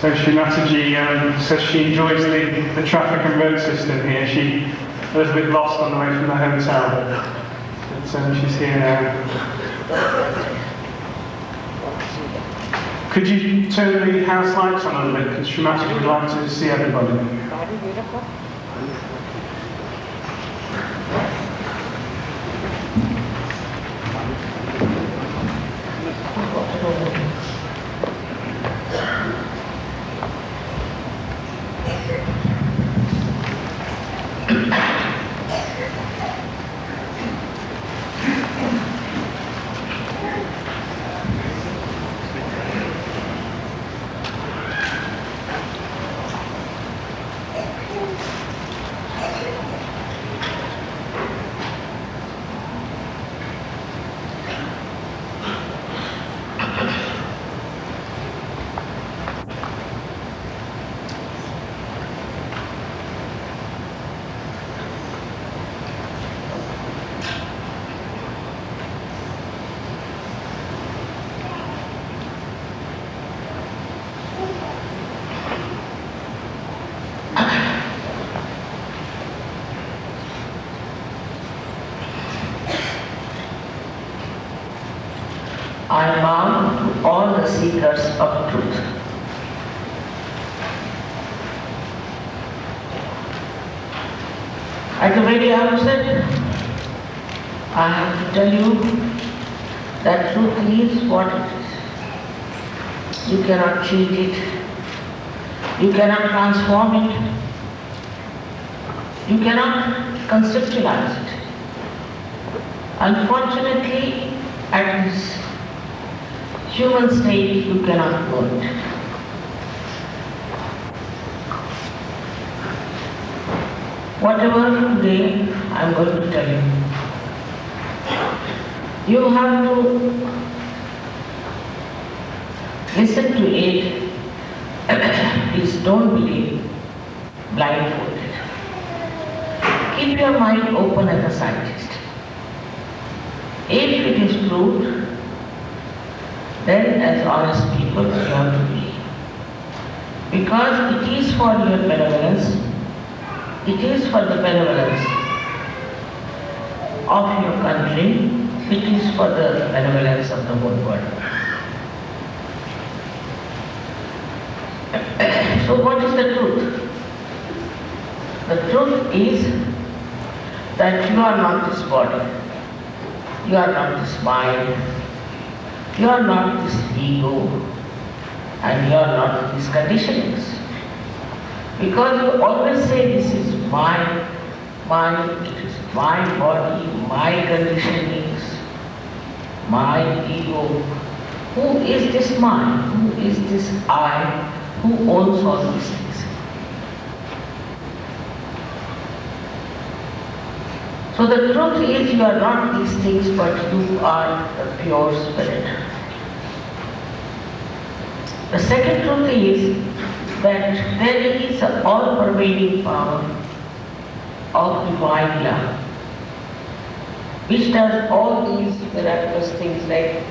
So Srimataji says she enjoys the traffic and road system here. She was a bit lost on the way from the hotel, but she's here now. Could you turn the house lights on a little bit, because Srimataji would like to see everybody. Very beautiful. I bow to all the seekers of truth. At the very outset, I have to tell you that truth is what it is. You cannot cheat it. You cannot transform it. You cannot conceptualize it. Unfortunately, at this human state, you cannot know it. Whatever today I am going to tell you, you have to listen to it. Please don't believe blindfolded. Keep your mind open as a scientist. If it is proved, then as honest people you have to be. Because it is for your benevolence, it is for the benevolence of your country, it is for the benevolence of the whole world. So what is the truth? The truth is that you are not this body, you are not this mind, you are not this ego, and you are not these conditionings. Because you always say this is my mind, it is my body, my conditionings, my ego. Who is this mind? Who is this I? Who owns all these things? So the truth is you are not these things, but you are the pure spirit. The second truth is that there is an all-pervading power of divine love, which does all these miraculous things like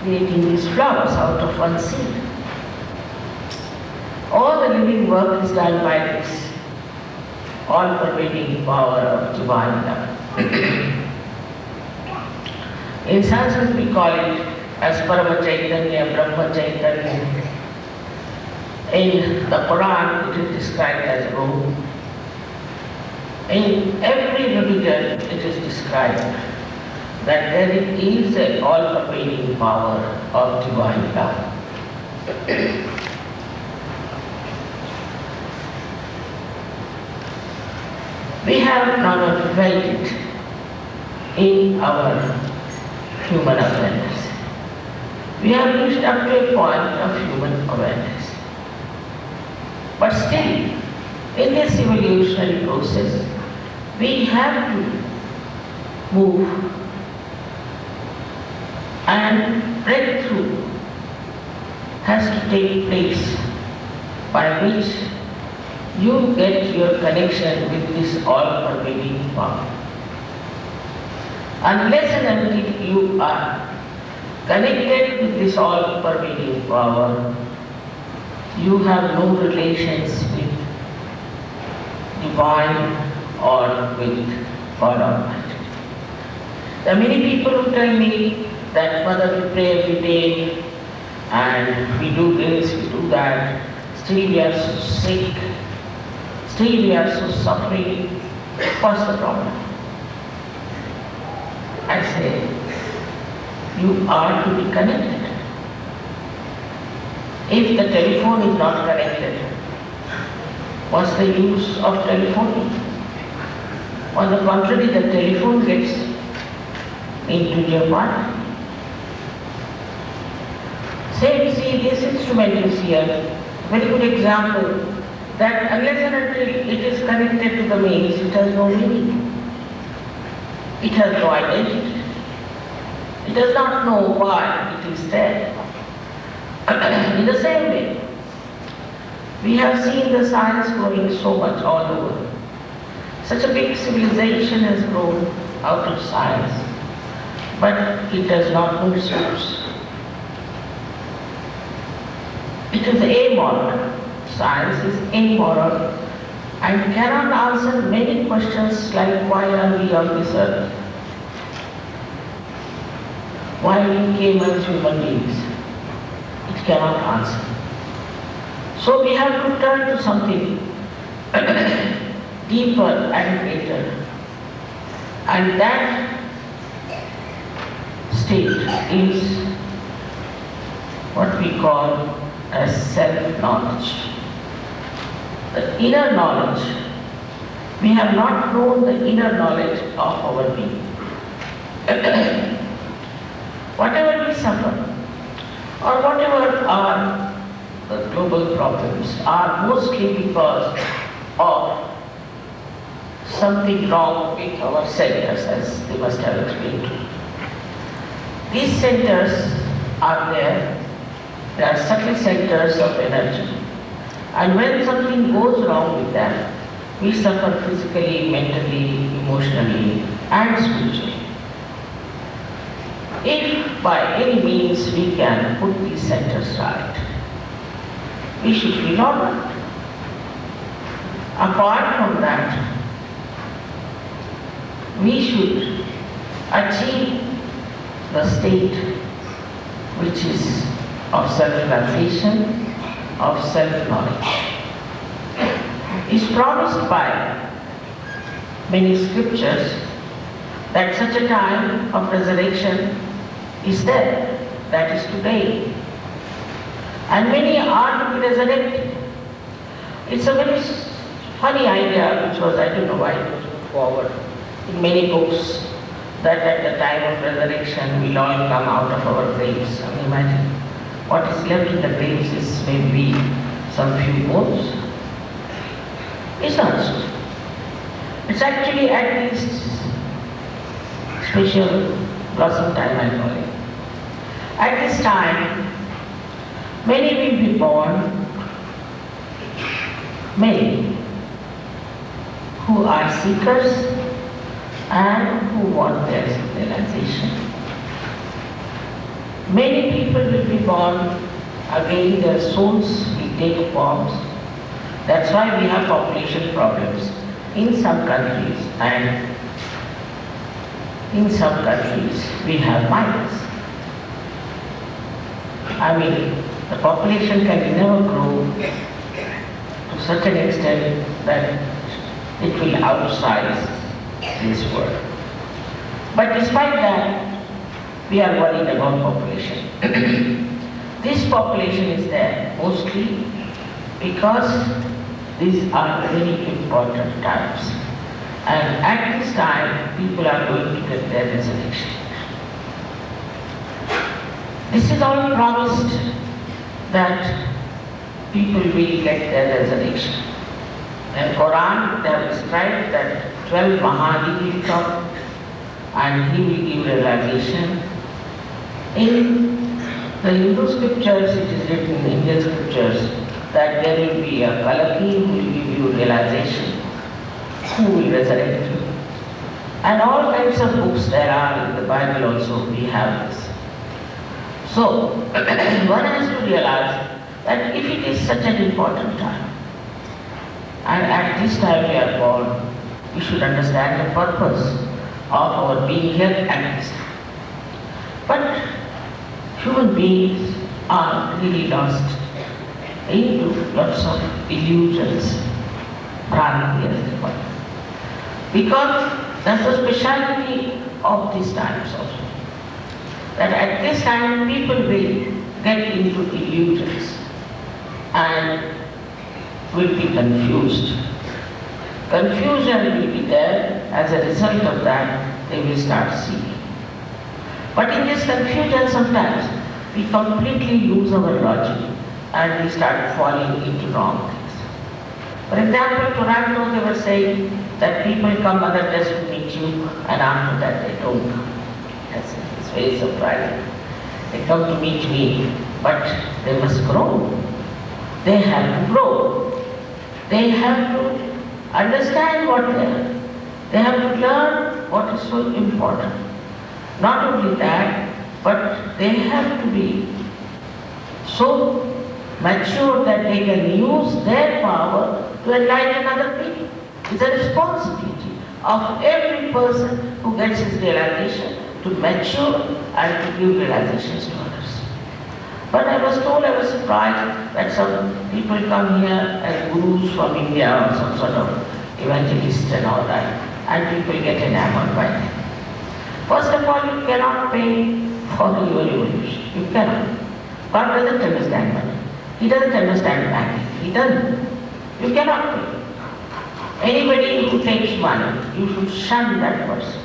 creating these flowers out of one seed. All the living work is done by this all-pervading power of divine love. In Sanskrit we call it as Parama Chaitanya, Brahma Chaitanya. In the Quran it is described as Ruh. In every religion it is described that there is an all-pervading power of divine love. We have not felt it in our human awareness. We have reached up to a point of human awareness. But still, in this evolutionary process, we have to move, and breakthrough has to take place by which you get your connection with this all-pervading power. Unless and until you are connected with this all-pervading power, you have no relations with divine or with God Almighty. There are many people who tell me that, Mother, we pray every day and we do this, we do that, still we are so sick, still we are so suffering. What's the problem? I say, you are to be connected. If the telephone is not connected, what's the use of telephoning? On the contrary, the telephone gets into your body. Say, see, this instrument is here. Very good example that unless and until it is connected to the mains, it has no meaning. It has no identity. It does not know why it is there. In the same way, we have seen the science growing so much all over. Such a big civilization has grown out of science, but it does not know source. It is amoral. Science is amoral and cannot answer many questions like why are we on this earth? Why we came as human beings? It cannot answer. So we have to turn to something deeper and greater. And that state is what we call as self-knowledge. The inner knowledge, we have not known the inner knowledge of our being. Whatever we suffer, or whatever are the global problems, are mostly because of something wrong with our centers, as they must have explained. These centers are there. They are subtle centers of energy. And when something goes wrong with them, we suffer physically, mentally, emotionally, and spiritually. If by any means we can put these centers right, we should feel all right. Apart from that, we should achieve the state which is of self-realization, of self-knowledge. Is promised by many scriptures that such a time of resurrection is there, that is today. And many are to be resurrected. It's a very funny idea which was, I don't know why it was put forward in many books, that at the time of resurrection we'll all come out of our graves. I mean, imagine. What is left in the graves is maybe some few bones. It's not so. It's actually at least special blossom time, I call it. At this time, many will be born, many who are seekers and who want their realization. Many people will be born, again their souls will take forms. That's why we have population problems in some countries, and in some countries we have minors. I mean, the population can never grow to such an extent that it will outsize this world. But despite that, we are worried about population. This population is there mostly because these are very important times. And at this time, people are going to get their resurrection. This is all promised that people will get their resurrection. In Quran, they have described that 12 Mahadi will come and he will give realization. In the Hindu scriptures, it is written in Indian scriptures that there will be a Kalaki who will give you realization, who will resurrect you. And all kinds of books there are in the Bible also, we have this. So, one has to realize that if it is such an important time, and at this time we are born, we should understand the purpose of our being here at this time. But human beings are really lost into lots of illusions, Bhranti as they call it. Because that's the speciality of these times also. That at this time people will get into illusions and will be confused. Confusion will be there. As a result of that, they will start seeking. But in this confusion sometimes we completely lose our logic and we start falling into wrong things. For example, Toronto, they were saying that people come other days to meet you and after that they don't come. It's very surprising. They come to meet me, but they must grow. They have to grow. They have to understand what they are. They have to learn what is so important. Not only that, but they have to be so mature that they can use their power to enlighten other people. It's a responsibility of every person who gets his realization to mature and to give realizations to others. But I was told, I was surprised that some people come here as gurus from India or some sort of evangelists and all that, and people get enamored by them. First of all, you cannot pay for your evolution. You cannot. God doesn't understand money. He doesn't understand banking. He doesn't. You cannot pay. Anybody who takes money, you should shun that person.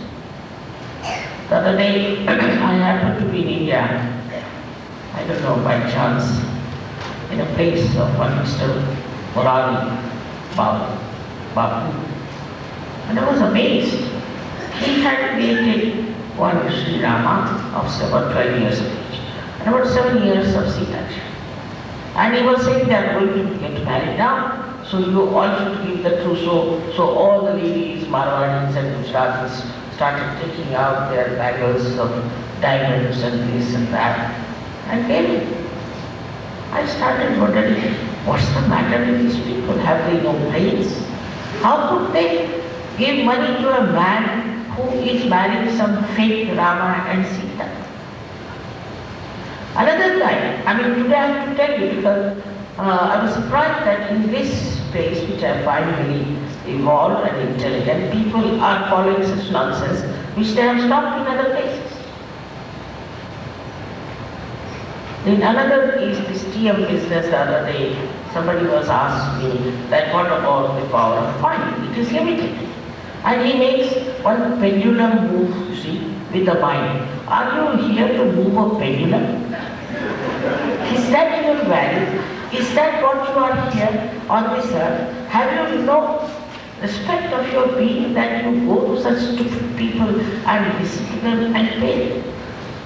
The other day, I happened to be in India, I don't know, by chance, in a place of one Mr. Murali Babu. And I was amazed. He had created one Sri Rama of about 12 years of age, and about 7 years of Sita. And he was saying they are going to get married now, so you all should give the trousseau. So all the ladies, Marwadis and Gujaratis, started taking out their bangles of diamonds and this and that, and gave it. I started wondering, what's the matter with these people? Have they no brains? How could they give money to a man who is marrying some fake Rama and Sita? Another time, today I have to tell you because I was surprised that in this place, which I find very evolved and intelligent, people are following such nonsense which they have stopped in other places. In another is this TM business the other day, somebody was asked me that what about the power of mind? It is limited. And he makes one pendulum move, you see, with the mind. Are you here to move a pendulum? Is that your value? Is that what you are here on this earth? Have you no respect of your being that you go to such stupid people and listen to them and pay?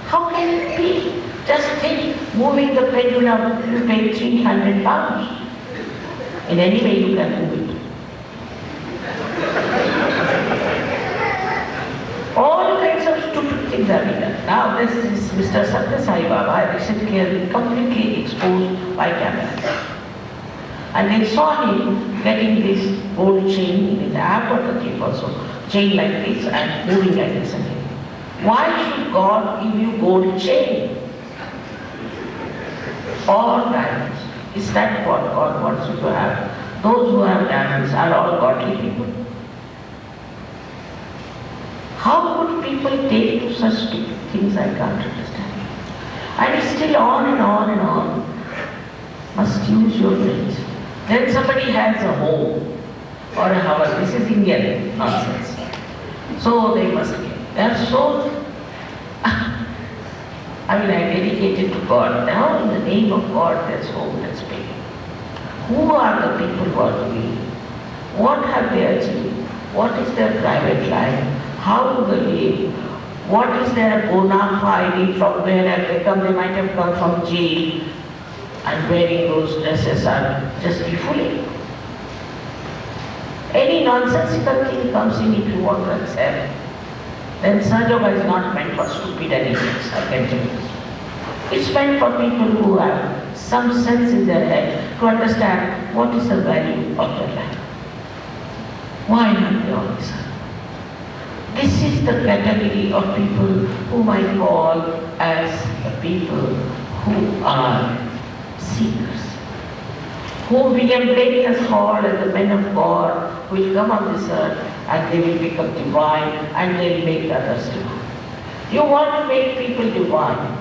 How can it be? Just think, moving the pendulum, you pay 300 pounds. In any way you can move it. All kinds of stupid things are being done. Now this is Mr. SahajaYoga recently has been completely exposed by camera. And they saw him getting this gold chain in his handkerchief also, chain like this and moving like this again. Why should God give you gold chain or diamonds? Is that what God wants you to have? Those who have diamonds are all godly people. How could people take to such stupid things? I can't understand. And it's still on and on and on. Must use your brains. Then somebody has a home or a house. This is Indian nonsense. So they must get. They are so. I dedicated to God. Now in the name of God, there's home, there's pay. Who are the people who are doing? What have they achieved? What is their private life? How do they live? What is their bona fide? From where have they come? They might have come from jail and wearing those dresses are just befooling. Any nonsensical thing comes in if you want to accept. Then SahajaYoga is not meant for stupid idiots, I can tell you. It's meant for people who have some sense in their head to understand what is the value of their life. Why are they on this earth? This is the category of people whom I call as the people who are seekers, whom we can break as called as the men of God who will come on this earth and they will become divine and they will make others divine. You want to make people divine.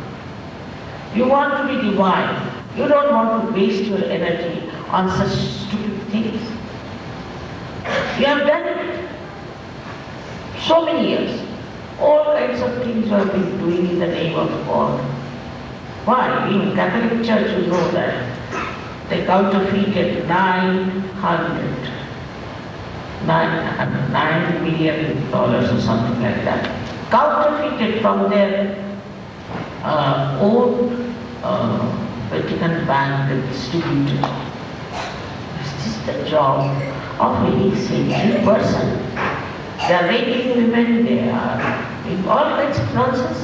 You want to be divine. You don't want to waste your energy on such stupid things. You have done it so many years. All kinds of things you have been doing in the name of God. Why? Even Catholic Church, you know that they counterfeited $9 million or something like that. Counterfeited from their own Vatican bank that distributed. This is the job of any saintly person. They are raping women, they are in all kinds of nonsense.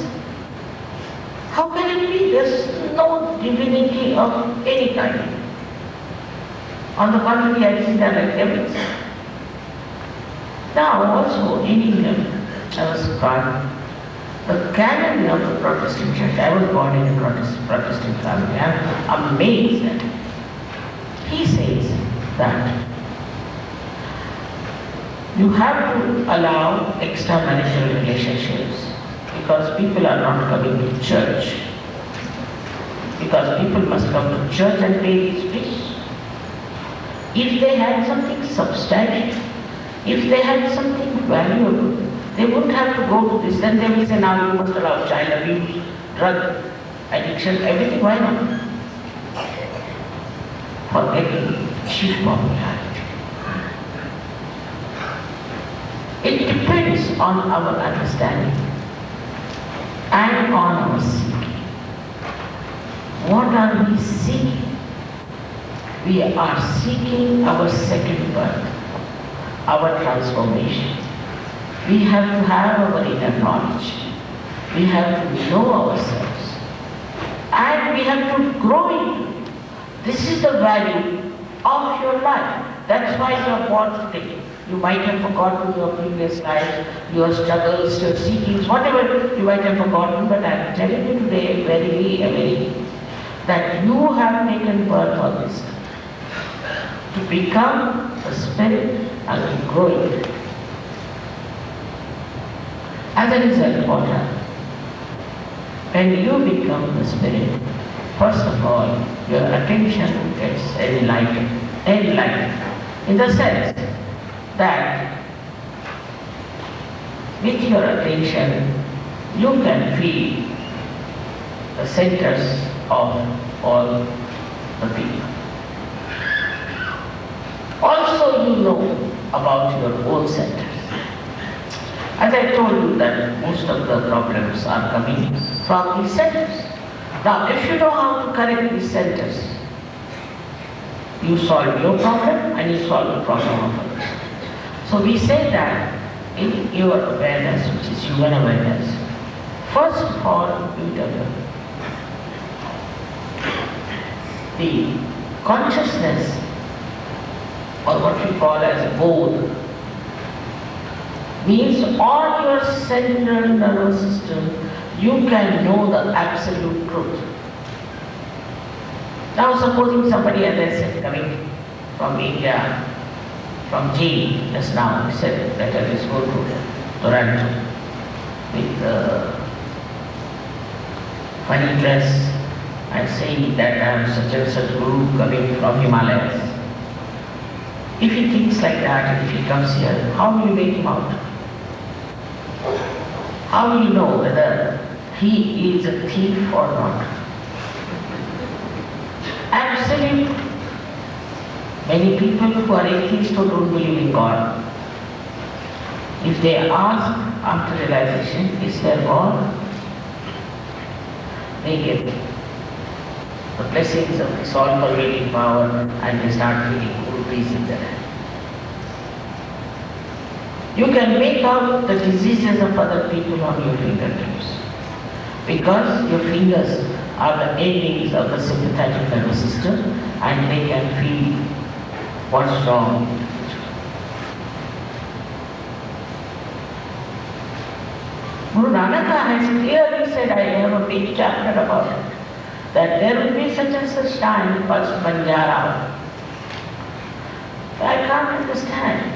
How can it be? There's no divinity of any kind. On the contrary, I think they are like devils. Now also in England, I was taught the canon of the Protestant Church. I was born in a Protestant family. I'm amazed at it. He says that you have to allow extramarital relationships because people are not coming to church. Because people must come to church and pay these fees. If they had something substantial, if they had something valuable, they wouldn't have to go to this. Then they will say, now you must allow child abuse, drug addiction, everything. Why not? For getting cheap popularity. It depends on our understanding and on our seeking. What are we seeking? We are seeking our second birth, our transformation. We have to have our inner knowledge. We have to know ourselves. And we have to grow into it. This is the value of your life. That's why you are born today. You might have forgotten your previous life, your struggles, your seekings, whatever you might have forgotten, but I am telling you today very that you have taken birth on this to become a spirit and to grow it. As a result, what happens? When you become the spirit, first of all, your attention gets enlightened, in the sense that with your attention you can feel the centers of all the people. Also you know about your own centers. As I told you that most of the problems are coming from these centers. Now if you know how to correct these centers, you solve your problem and you solve the problem of others. So we say that in your awareness, which is human awareness, first of all you develop the consciousness, or what we call as bodh, means on your central nervous system you can know the absolute truth. Now supposing somebody, as I said, coming from India, from jail just now, he said, let us go to Toronto with funny dress and saying that I am such and such guru coming from Himalayas. If he thinks like that, if he comes here, how will you make him out? How will you know whether he is a thief or not? Absolutely. Many people who are atheists who don't believe in God, if they ask after realization, is there God? They get the blessings of this all-pervading power and they start feeling good peace in their hand. You can make out the diseases of other people on your fingertips because your fingers are the endings of the sympathetic nervous system, and they can feel what's wrong. Guru Nanaka has clearly said, I have a big chapter about it, that there will be such and such time called Banjara. I can't understand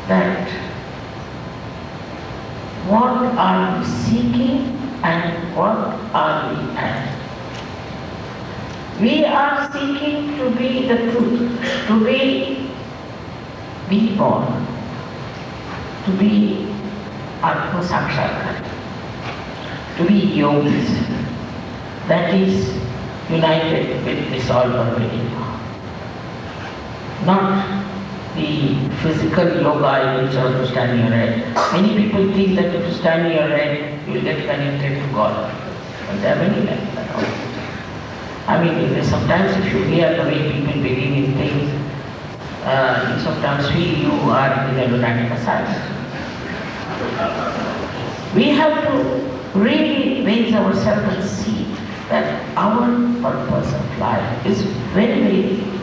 that what are we seeking and what are we at? We are seeking to be the truth, to be born, to be Atma Sakshatkar, to be yogis, that is united with this all-pervading power. Not the physical yoga in which you have to stand your head. Many people think that if you stand your head, you will get connected to God. But there are many like that. I mean, sometimes if you hear the way people believe in things, you sometimes feel you are in a lunatic asylum. We have to really raise ourselves and see that our purpose of life is very, very deep.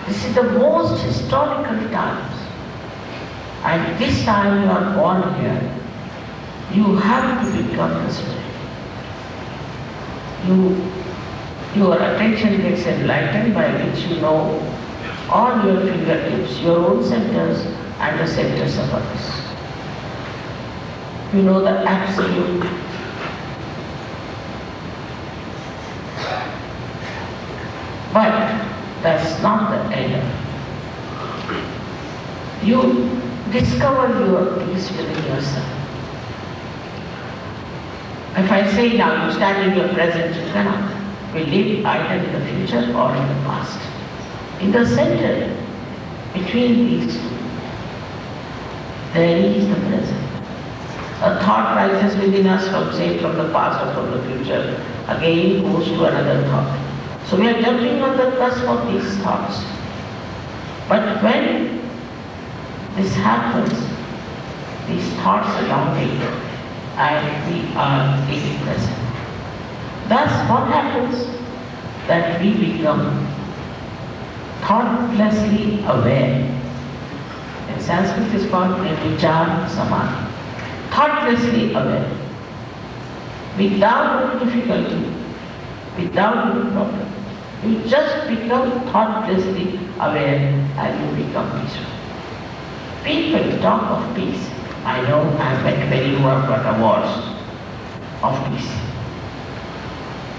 This is the most historical times. And this time you are born here, you have to become the spirit. Your attention gets enlightened by which you know on your fingertips your own centers and the centers of others. You know the absolute. But that's not the end. You discover your peace within yourself. If I say now, you stand in your present, you cannot. We live either in the future or in the past. In the center, between these two, there is the present. A thought rises within us from, say, from the past or from the future, again goes to another thought. So we are jumping on the cusp of these thoughts. But when this happens, these thoughts elongate and we are in present. Thus what happens? That we become thoughtlessly aware. In Sanskrit it is called Vichar Samadhi. Thoughtlessly aware. Without any difficulty, without any problem. You just become thoughtlessly aware and you become peaceful. People talk of peace. I know I have met many who have got awards of peace.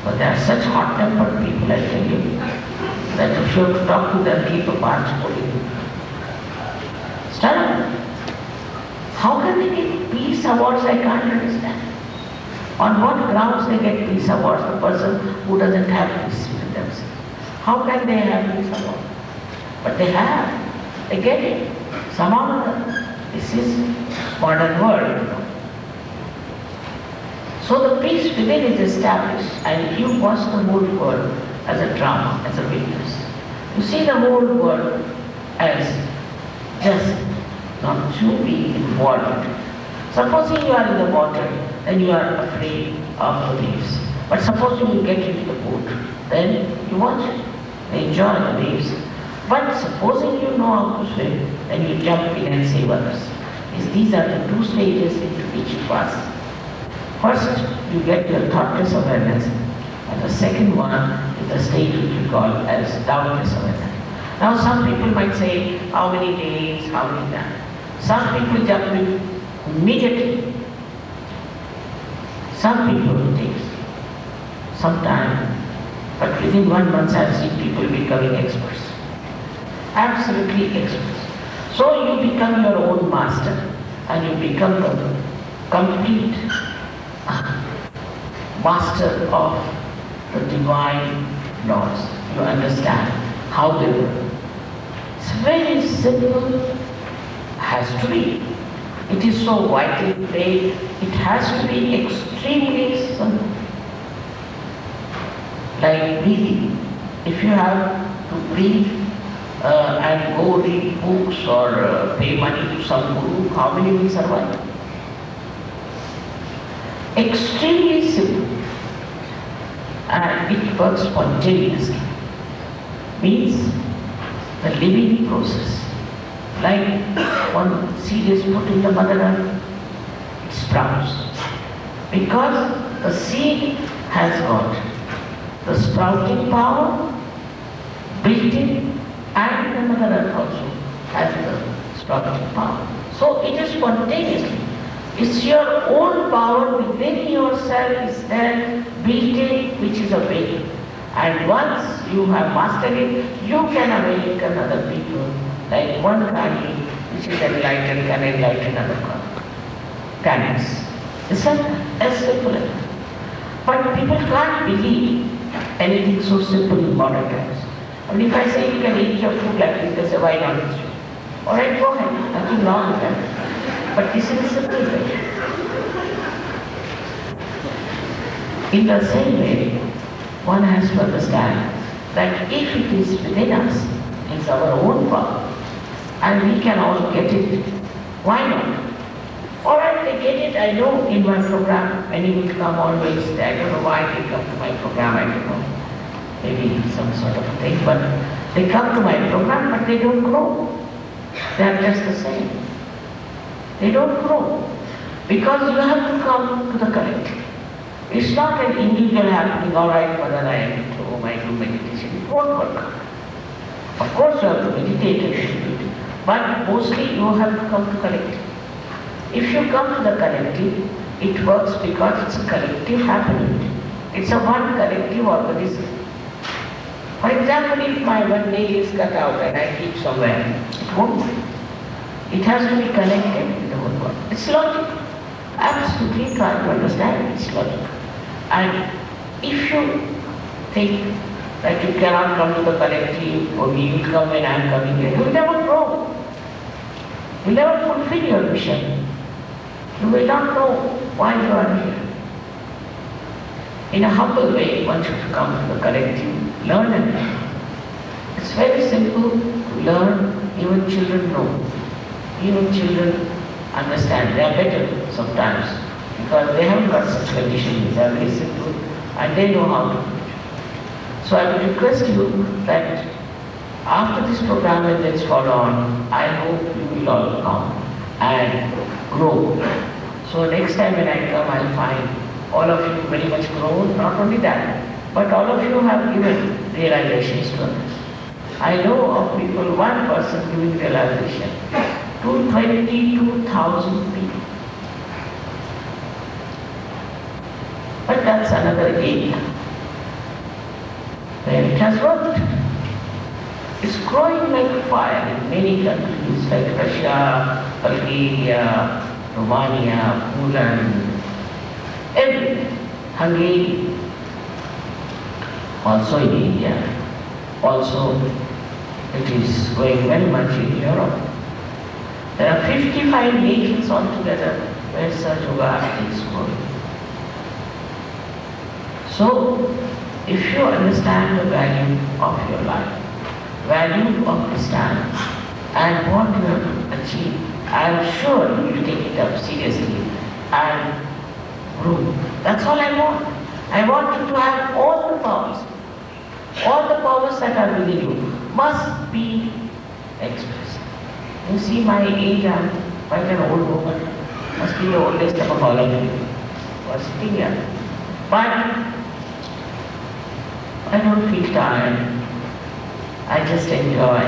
But there are such hot-tempered people, I tell you, that if you have to talk to them, keep apart schooling. Stand up. How can they get peace awards? I can't understand. On what grounds they get peace awards? The person who doesn't have peace with themselves. How can they have peace awards? But they have. They get it. Somehow or other. This is modern world. So the peace within is established, and you watch the whole world as a drama, as a witness. You see the whole world as just not to be involved. Supposing you are in the water, then you are afraid of the waves. But suppose you get into the boat, then you watch it, enjoy the waves. But supposing you know how to swim, then you jump in and save others. These are the two stages into which you pass. First, you get your thoughtless awareness, and the second one is the state which we call as doubtless awareness. Now some people might say, how many days, how many times? Some people jump in immediately. Some people it takes some time, but within 1 month I have seen people becoming experts. Absolutely experts. So you become your own master and you become the complete master of the divine laws. You understand how they work. It's very simple, has to be. It is so widely played, it has to be extremely simple. Like breathing. If you have to breathe and go read books or pay money to some guru, how many will survive? Extremely simple. and it works spontaneously. Means the living process. Like one seed is put in the mother earth, it sprouts. Because the seed has got the sprouting power built in, and the mother earth also has the sprouting power. So it is spontaneously. It's your own power within yourself is there, built in, which is awakened. And once you have mastered it, you can awaken other people. Like one candle which is enlightened can enlighten other candles. It's as simple as that. But people can't believe anything so simple in modern times. I mean, if I say you can eat your food like this, they say, why not? Alright, go ahead, nothing wrong with that. But this is a simple way. In the same way, one has to understand that if it is within us, it's our own power, and we can all get it, why not? Alright, they get it, I know in my program, many will come always, I don't know why they come to my program, I don't know, maybe some sort of thing, but they come to my program, but they don't grow. They are just the same. They don't grow. Because you have to come to the collective. It's not an individual happening, alright, Mother, I am at home, I do meditation. It won't work. Of course you have to meditate a little bit, but mostly you have to come to collective. If you come to the collective, it works because it's a collective happening. It's a one collective organism. For example, if my one nail is cut out and I keep somewhere, it won't work. It has to be connected with the whole world. It's logical. Absolutely try to understand it's logical. And if you think that you cannot come to the collective, or you will come when I am coming here, you will never grow. You will never fulfill your mission. You will not know why you are here. In a humble way, one should come to the collective, learn and learn. It's very simple to learn, even children know. Even children understand, they are better sometimes because they haven't got such conditions, they are very simple and they know how to do it. So I would request you that after this program and then follow on, I hope you will all come and grow. So next time when I come, I'll find all of you very much grown, not only that, but all of you have given realizations to others. I know of people, one person giving realization to 22,000 people. But that's another area where it has worked. It's growing like fire in many countries like Russia, Bulgaria, Romania, Poland, everywhere. Hungary, also in India, also it is going very much in Europe. There are 55 nations altogether where SahajaYoga is going. So, if you understand the value of your life, value of this time, and what you have to achieve, I am sure you will take it up seriously and grow. That's all I want. I want you to have all the powers. All the powers that are within you must be expressed. You see my age, I am quite an old woman. Must be the oldest of all of you who are sitting here. But I don't feel tired. I just enjoy.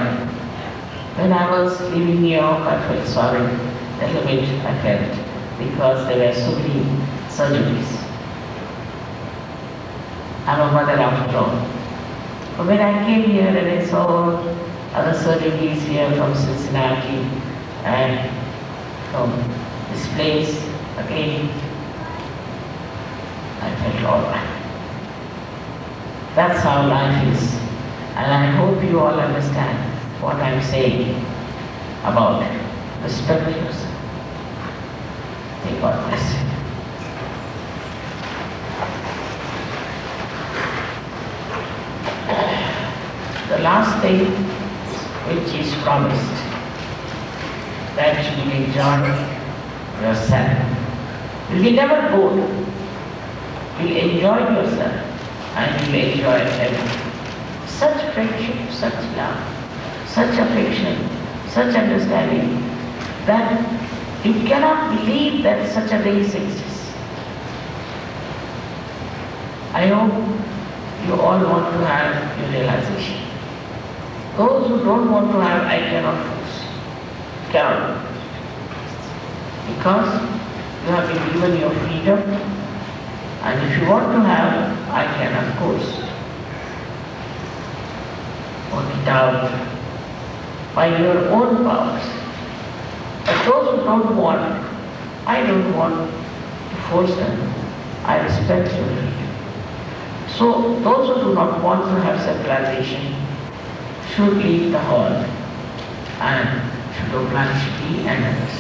When I was leaving New York, I felt sorry. A little bit I felt because there were so many surgeries. I'm a mother after all. But when I came here and I saw other surgeries here from Cincinnati and from this place, again, I felt all right. That's how life is. And I hope you all understand what I'm saying about respect yourself. May God bless you. The last thing which is promised, that you will enjoy yourself. You will never bored. You will enjoy yourself. and you enjoy everything. Such friendship, such love, such affection, such understanding that you cannot believe that such a race exists. I hope you all want to have your realization. Those who don't want to have, I cannot force. Cannot. Because you have been given your freedom, and if you want to have, I can of course work it out by your own powers. But those who don't want, I don't want to force them. I respect your freedom. So those who do not want to have civilization should leave the hall and should oblige me and others.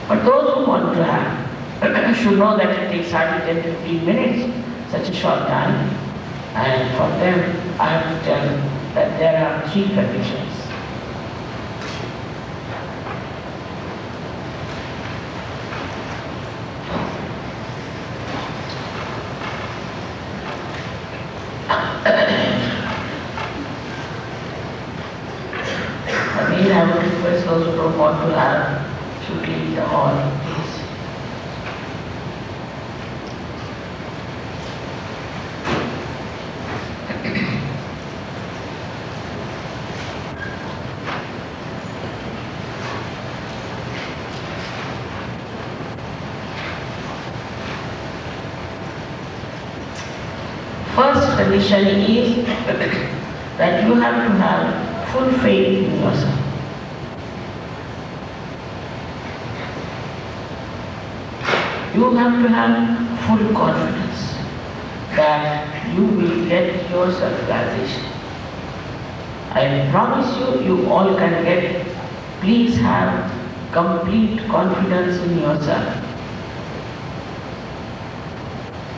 But those who want to have should know that it takes hardly 10-15 minutes, such a short time, and for them I have to tell them that there are 3 conditions. Again, I would request those who don't want to have should leave the hall, please. First condition is that you have to have full faith in yourself. You have to have full confidence that you will get your self-realization. I promise you, you all can get. Please have complete confidence in yourself.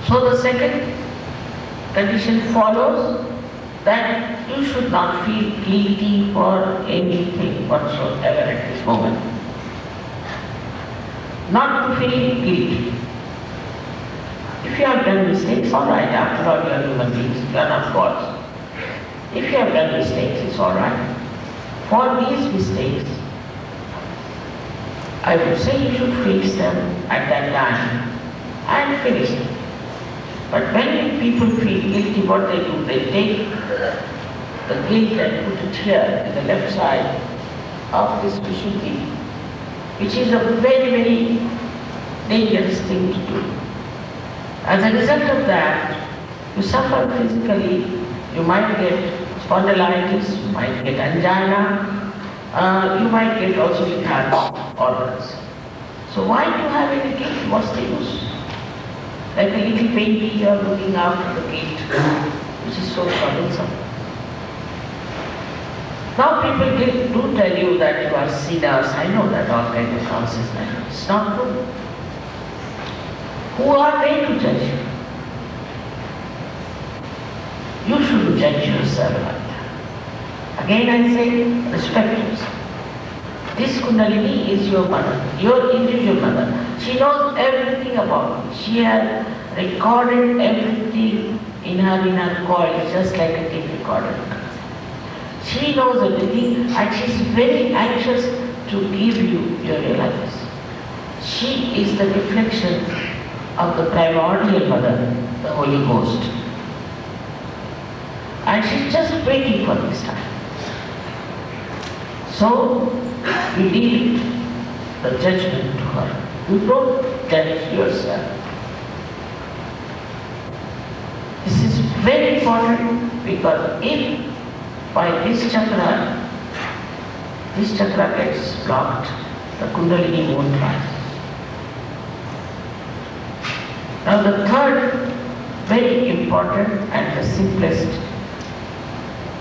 So the second condition follows that you should not feel guilty for anything whatsoever at this moment. Not to feel guilty. If you have done mistakes, all right, after all you are human beings, you are not gods. If you have done mistakes, it's all right. For these mistakes, I would say you should face them at that time and finish them. But when people feel guilty, what they do, they take the guilt and put it here in the left side of this Vishuddhi, which is a very, very dangerous thing to do. As a result of that, you suffer physically, you might get spondylitis, you might get angina, you might get also with heart organs. So why to have any guilt? What's the use? Like a little baby, you are looking after the gate, which is so troublesome. Now people do tell you that you are sinners. I know that all kind of nonsense. It's not true. Who are they to judge you? You shouldn't judge yourself like that. Again I say, respect yourself. This Kundalini is your mother, your individual mother. She knows everything about you. She has recorded everything in her inner coil, just like a tape recorder. She knows everything and she is very anxious to give you your realization. She is the reflection of the primordial mother, the Holy Ghost. And she is just waiting for this time. So, you leave the judgment to her. You don't judge yourself. This is very important because if by this chakra gets blocked, the Kundalini won't rise. Now the third very important and the simplest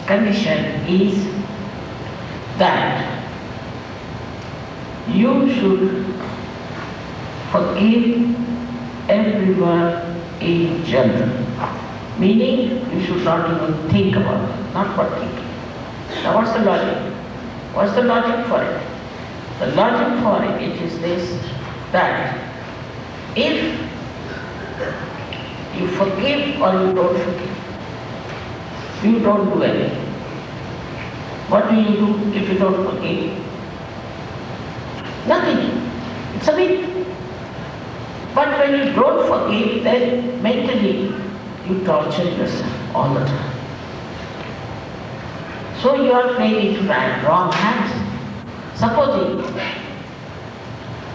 condition is that you should forgive everyone in general. Meaning, you should not even think about it, not for thinking. Now what's the logic? What's the logic for it? The logic for it is this, that if you forgive or you don't forgive, You don't do anything. What do you do if you don't forgive? Nothing. It's a bit. But when you don't forgive, then mentally you torture yourself all the time. So you are playing into wrong hands. Supposing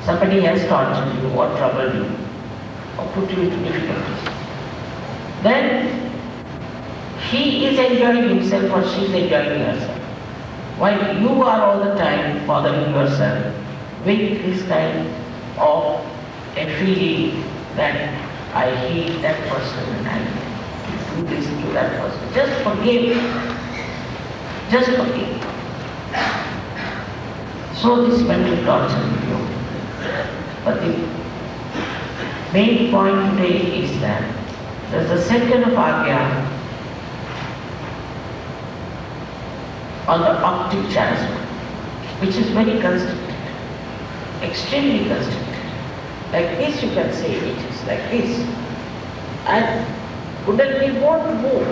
somebody has tortured you or troubled you or put you into difficulties, then he is enjoying himself or she is enjoying herself, while you are all the time bothering yourself with this kind of a feeling that I hate that person and I do this to that person. Just forgive. Just forgive. So this mental torture will go. But the main point today is that there's the center of Agya on the optic chiasm, which is very constricted, extremely constricted. Like this you can say it is, like this. And Kundalini won't move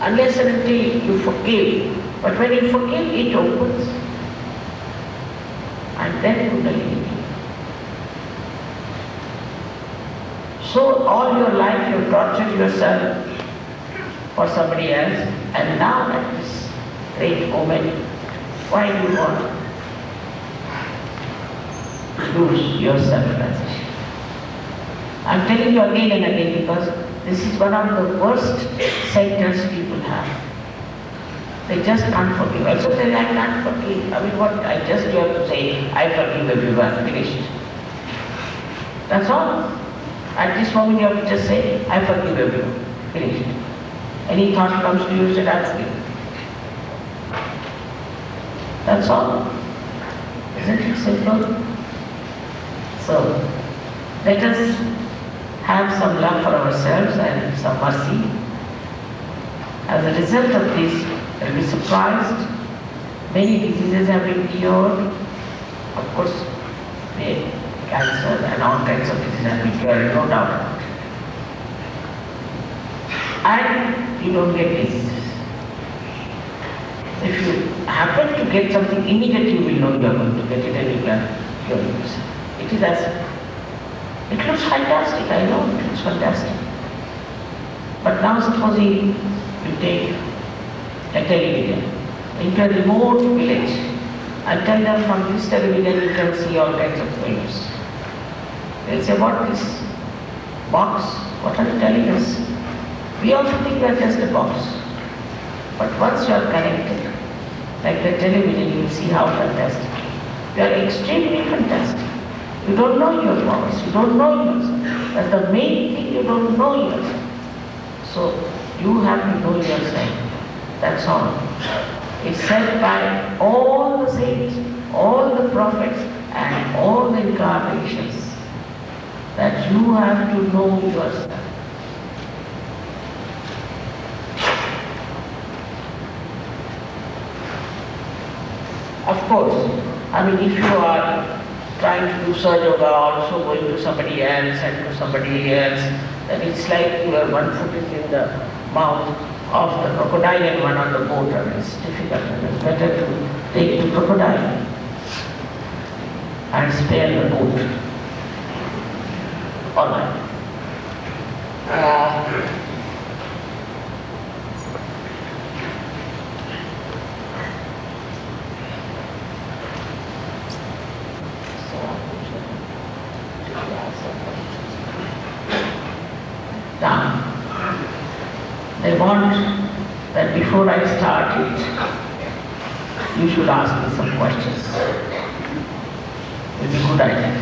unless and until you forgive. But when you forgive, it opens. And then Kundalini. So all your life you have tortured yourself for somebody else, and now at this great moment, why do you want to lose your self-realization? I'm telling you again and again because this is one of the worst centers people have. They just can't forgive. Also say, I can't forgive. I mean, what? I just have to say, I forgive everyone. Finished. That's all. At this moment, you have to just say, I forgive everyone. Finished. Any thought comes to you, say, I forgive. That's all. Isn't it simple? So, let us have some love for ourselves and some mercy. As a result of this, you'll be surprised. Many diseases have been cured. Of course, the cancer and all kinds of diseases have been cured, no doubt about it. And you don't get diseases. If you happen to get something, immediately you will know you are going to get it and you can cure yourself. It is as it looks fantastic, I know it looks fantastic. But now supposing you take a television into a remote village and tell them from this television you can see all kinds of films. They'll say, what is this box? What are you telling us? We also think we are just a box. But once you are connected, like the television, you will see how fantastic. You are extremely fantastic. You don't know your powers, you don't know yourself. That's the main thing, you don't know yourself. So you have to know yourself. That's all. It's said by all the saints, all the prophets, and all the incarnations that you have to know yourself. Of course, I mean, if you are trying to do SahajaYoga, also going to somebody else and to somebody else, then it's like your one foot is in the mouth of the crocodile and one on the boat, and it's difficult, and it's better to take the crocodile and spare the boat. All right. Now, I want that before I start it, you should ask me some questions. It's a good idea.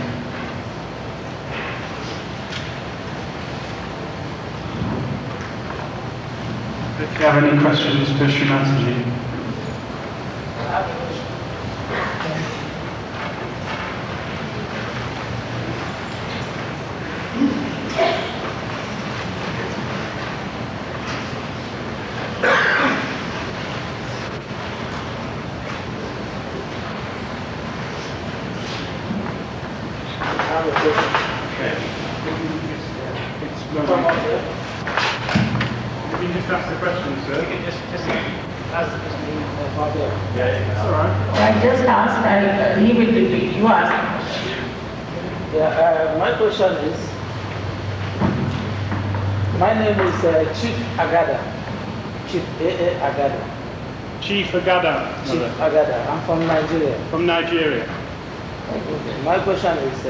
If you have any questions for Srimataji. can just ask the question, sir. You can just ask the question. Yeah, that's all right. I just asked, he will repeat. You ask. Yeah, my question is, my name is Chief Agada. Chief A.A. Agada. Chief Agada. Chief Agada. I'm from Nigeria. From Nigeria. Okay. My question is,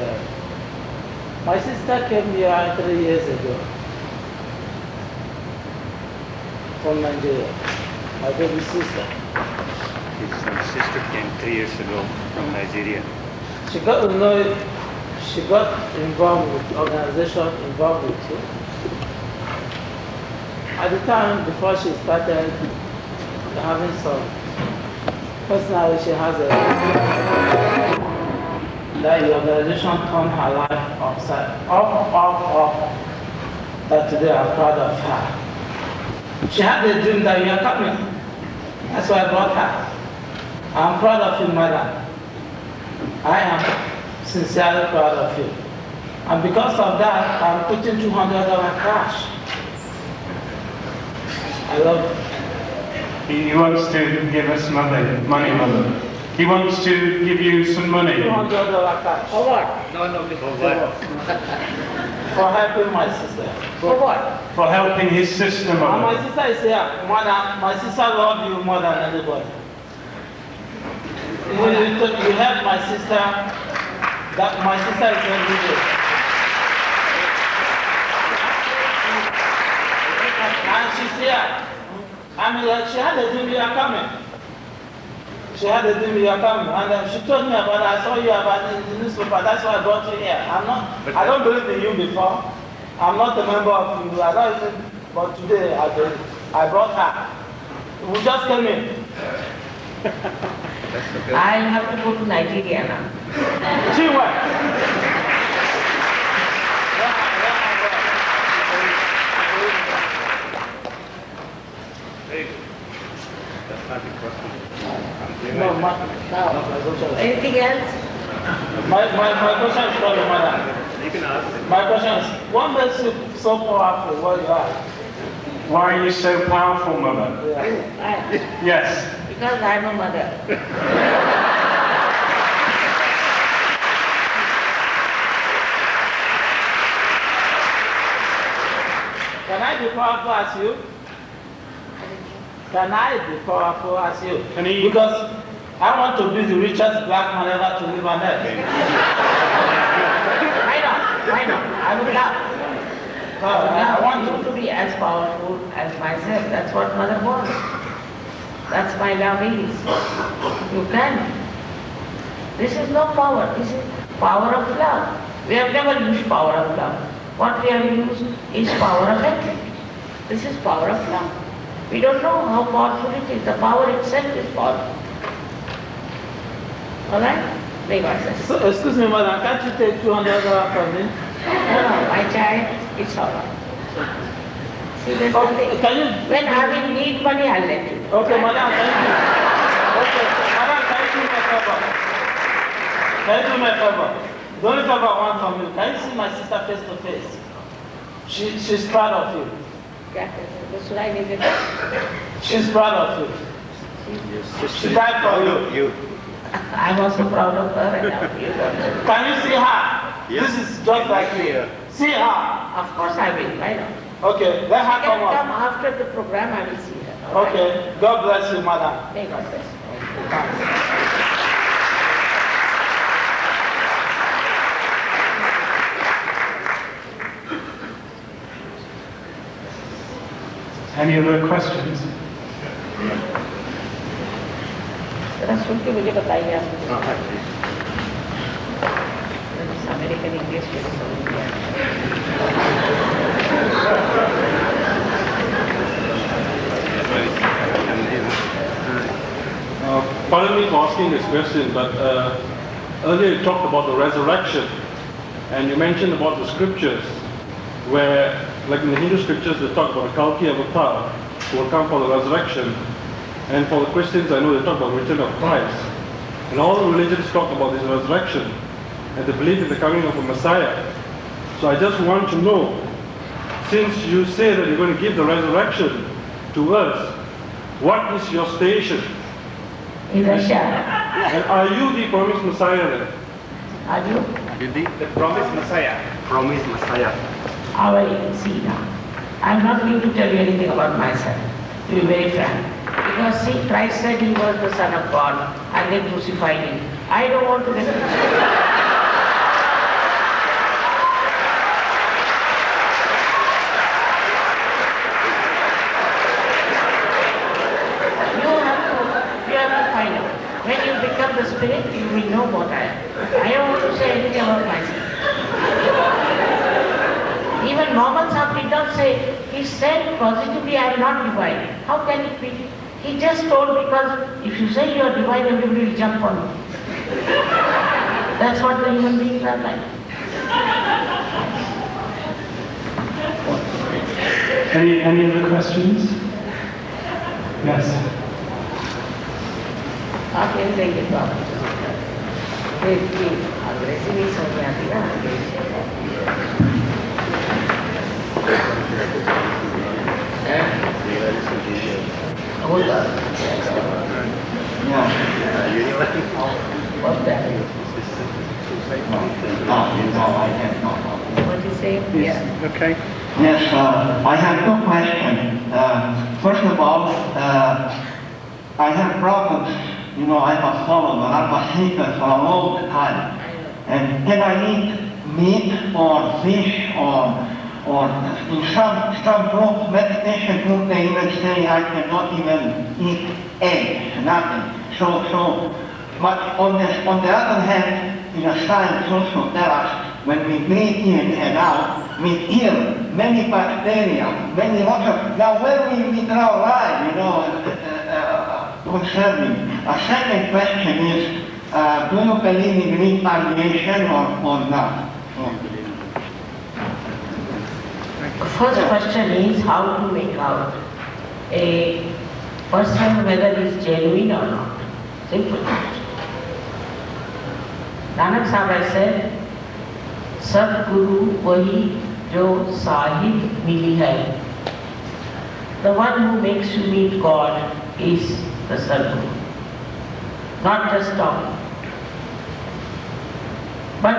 my sister came here 3 years ago from Nigeria. My baby sister. His sister came 3 years ago from Nigeria. She got involved with organization involved with you. At the time before she started having some personally she has a that the organization turned her life upside up that today I'm proud of her. She had a dream that you are coming. That's why I brought her. I'm proud of you, madam. I am sincerely proud of you. And because of that, I'm putting $200 cash. I love you. He wants to give us money, Mother. He wants to give you some money. $200 cash. For what? No, for what? For helping my sister. For what? For helping his sister, And my Mother. sister is here. Mother, my sister loves you more than anybody. You help my sister. That my sister is every day. And she's here. I mean, she had a dream you are coming. She had a dream you are coming. And she told me about it. I saw you about it in the newspaper. That's why I brought you here. I don't believe in you before. I'm not a member of you. I don't even, but today I believe. I brought her. We just came in. I have to go to Nigeria now. She went. Very good. That's not the question. No, my Anything else? question is for the mother. You can ask it. My question is, what makes you so powerful what you are? Why are you so powerful, Mother? Yeah. Yes. Because I'm a mother. Can I be powerful as you? Can I be powerful as you? Can he- Because I want to be the richest black man ever to live on earth. Why not? Why not? I would love. I want you to. to be as powerful as myself. That's what mother wants. That's my love is. You can. This is no power. This is power of love. We have never used power of love. What we have used is power of hatred. This is power of love. We don't know how powerful it is. The power itself is powerful. All right? May God bless. So, excuse me, madam, can't you take $200 from me? No, my child, it's all right. See, there's Okay, nothing. can you? When I will need money, I'll let you. Okay, madam, thank you. Okay, madam, can you do me a favor? Can you do me a favor? The only favor I want from you, can you see my sister face to face? She's proud of you. That's what I needed. She's proud of you. She died for you. I'm also proud of her and of you. Can you see her? Yes. This is just like See you. her. See her. Of course I will. Why not? Okay, let her She can come come up. after the program. I will see her. All right? Okay, God bless you, madam. May God bless you. Any other questions? जरा सुन के मुझे बताइए आप American English के Pardon me for asking this question, but earlier you talked about the resurrection, and you mentioned about the scriptures, where, like in the Hindu scriptures, they talk about a Kalki avatar who will come for the resurrection, and for the Christians, I know they talk about the return of Christ. And all the religions talk about this resurrection, and they believe in the coming of a Messiah. So I just want to know, since you say that you're going to give the resurrection to us, what is your station? In Russia. And are you the promised Messiah then? Are you? The promised Messiah. Promised Messiah. See now. I'm not going to tell you anything about myself, to be very frank. Because see, Christ said he was the Son of God and they crucified him. I don't want to get crucified. You have to find out. When you become the Spirit, you will know what I am. I don't want to say anything about myself. Even Muhammad Sahib did not say, he said positively, I am not divine. How can it be? He just told, because if you say you are divine, everybody will jump on you. That's what the human beings are like. Any other questions? Yes. आप ये देंगे तो आप aggressive हो जाती ना होगा What's that? What you say? Yeah. Okay. Yes, I have two questions. First of all, I have problems. You know, I'm a follower, I'm a seeker for a long time. And can I eat meat or fish or in some group, meditation group, they even say I cannot even eat eggs, nothing. But on the other hand, in a science also tell us, when we breathe in and out, we kill many bacteria, many lots of, now when we draw a line, you know, concerning. A second question is, do you believe in reincarnation or not? The first question is how to make out a person whether he is genuine or not. Simple. Nanak Sahib has said, Sadguru wahi jo sahib mili hai. The one who makes you meet God is the Sadguru. Not just talk, but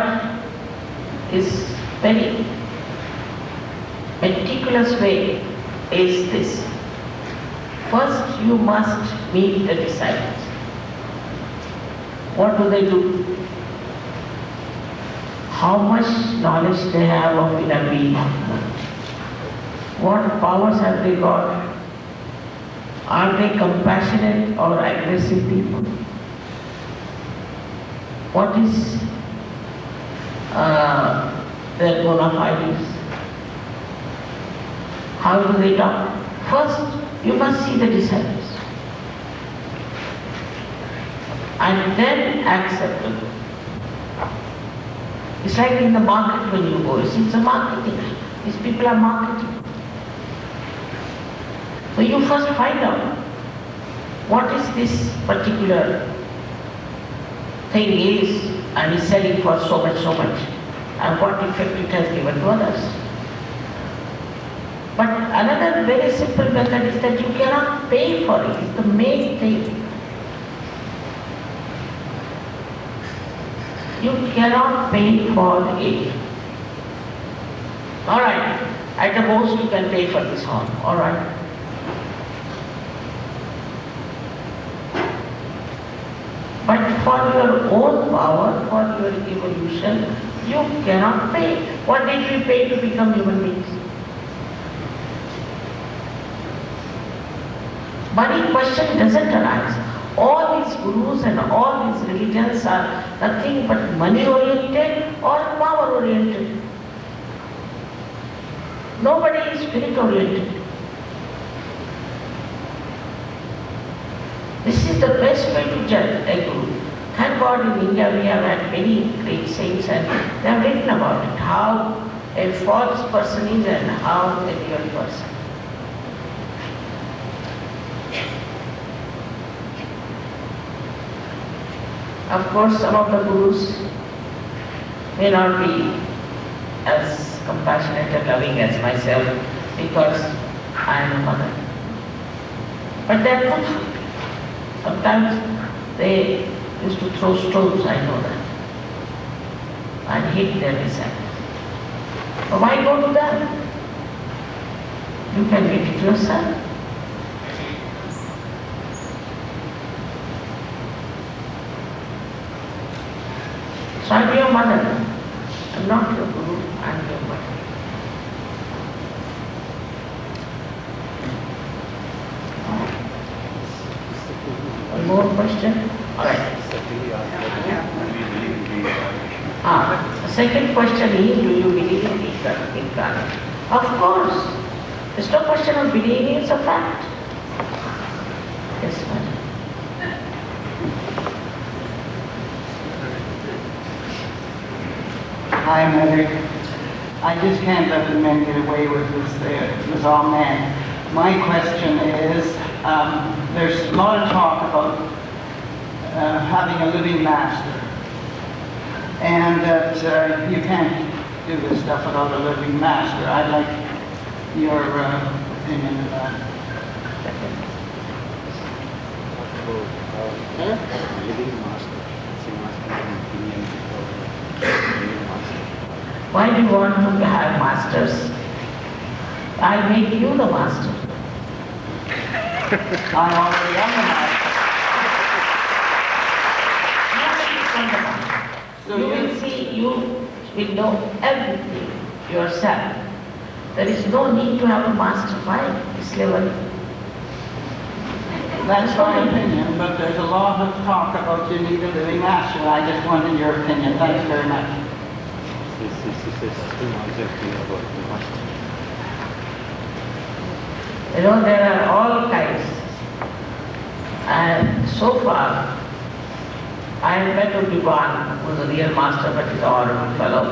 is very meticulous way is this. First you must meet the disciples. What do? How much knowledge they have of inner being? What powers have they got? Are they compassionate or aggressive people? What is their bona fides? How do they talk? First, you must see the disciples and then accept them. It's like in the market when you go. It's a marketing. These people are marketing. So you first find out what is this particular thing is and is selling for so much and what effect it has given to others. But another very simple method is that you cannot pay for it. It's the main thing. You cannot pay for it. Alright, at the most you can pay for this hall. Alright. But for your own power, for your evolution, you cannot pay. What did we pay to become human beings? Money question doesn't arise. All these gurus and all these religions are nothing but money oriented or power oriented. Nobody is spirit oriented. This is the best way to judge a guru. Thank God in India we have had many great saints and they have written about it, how a false person is and how a real person. Of course, some of the gurus may not be as compassionate and loving as myself because I am a mother. But they are not. Sometimes they used to throw stones, I know that, and hit their disciples. But why go to them? You can get it yourself. So I'm your mother. I'm not your guru, I'm your mother. One more question? All right. The second question is, do you believe in incarnation? Of course. There's no question of believing, it's a fact. Yes, madam. Hi, Mother. I just can't let the men get away with this. It was all men. My question is, there's a lot of talk about having a living master, and that you can't do this stuff without a living master. I'd like your opinion of that. Living master. Why do you want to have masters? I made you the master. I already am the master. You will see, you will know everything yourself. There is no need to have a master. Why this level? That's my opinion, but there's a lot of talk about you need a living master. I just wanted your opinion. Thanks very much. This is exactly about the master. You know, there are all kinds. And so far, I have met only one who was a real master, but he's a horrible fellow.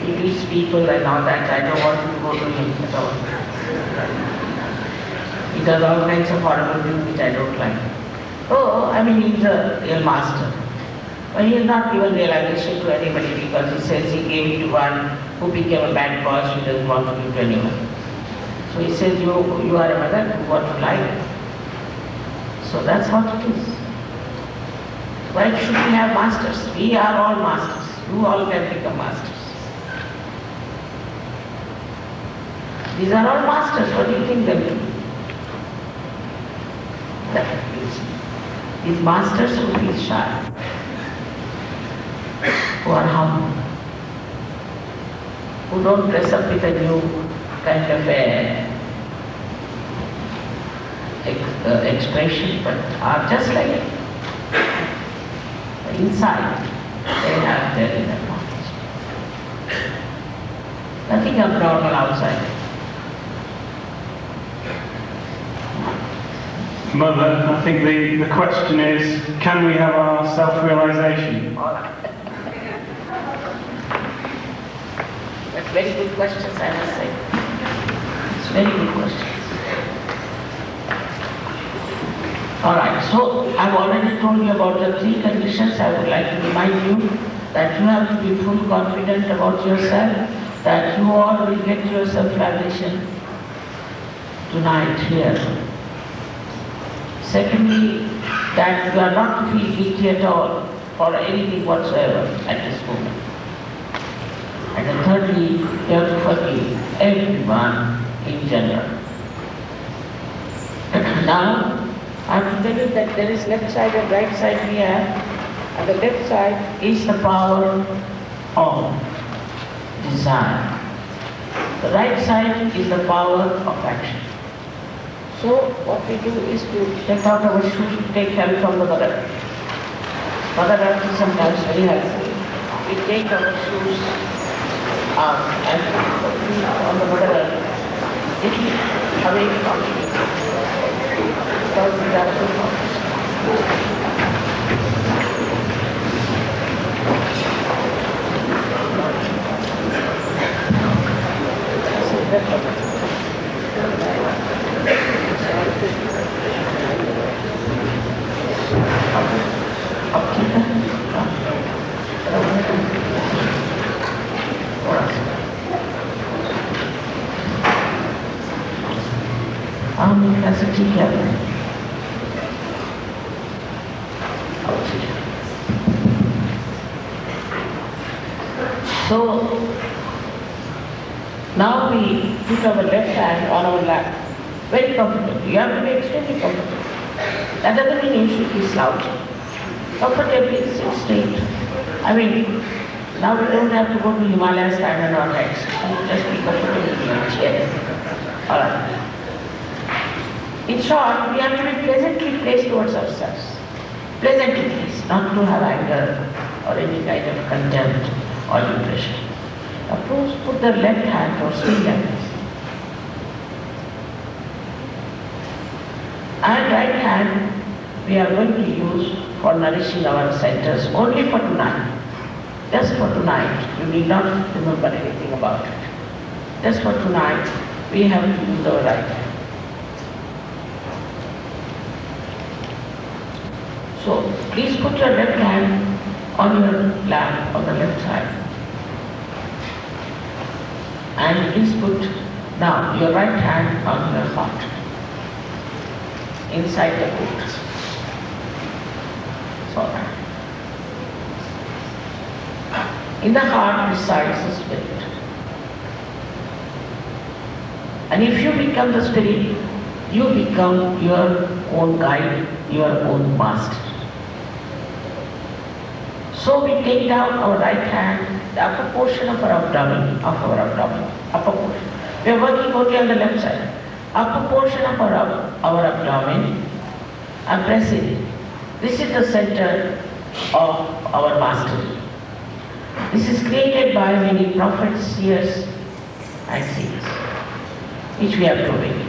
He beats people and all that. I don't want to go to him at all. He does all kinds of horrible things which I don't like. Oh, I mean, he's a real master. But he has not given realization to anybody because he says he gave it to one who became a bad boss, who doesn't want to give to anyone. So he says, you are a mother, do what you like. So that's how it is. Why should we have masters? We are all masters. You all can become masters. These are all masters. What do you think them to be? These masters who feel shy, who are humble, who don't dress up with a new kind of expression, but are just like inside. They have their inner knowledge. Nothing abnormal outside. Mother, I think the question is, can we have our self-realization? That's very good questions, I must say. It's very good questions. Alright, so I've already told you about the three conditions. I would like to remind you that you have to be full confident about yourself, that you all will get your self-realization tonight here. Secondly, that you are not to feel guilty at all for anything whatsoever at this moment. And then thirdly, you have to forgive everyone in general. Now, I have to tell you that there is left side and right side here, and the left side is the power of desire. The right side is the power of action. So what we do is to take out our shoes to take help from the mother. Mother Earth is sometimes very helpful. We take our shoes out and put on the Mother Earth, little away from it. Because we are so Sitting here. Out here. So, now we put our left hand on our lap. Very comfortable. You have to be extremely comfortable. That doesn't mean you should be slouching. Comfortably sit straight. I mean, now we don't have to go to Himalayas stand on our heads. Just be comfortable in your chair. Alright. In short, we have to be pleasantly placed towards ourselves. Pleasantly placed, not to have anger or any kind of contempt or depression. Now, please put the left hand towards the left. And right hand we are going to use for nourishing our centers only for tonight. Just for tonight. You need not remember anything about it. Just for tonight, we have to use our right hand. So, please put your left hand on your lap on the left side. And please put now your right hand on your heart. Inside the boot. So, in the heart resides the spirit. And if you become the spirit, you become your own guide, your own master. So we take down our right hand, the upper portion of our abdomen, upper portion. We are working only on the left side. Upper portion of our abdomen and press it. This is the center of our mastery. This is created by many prophets, seers and seers, which we have to read.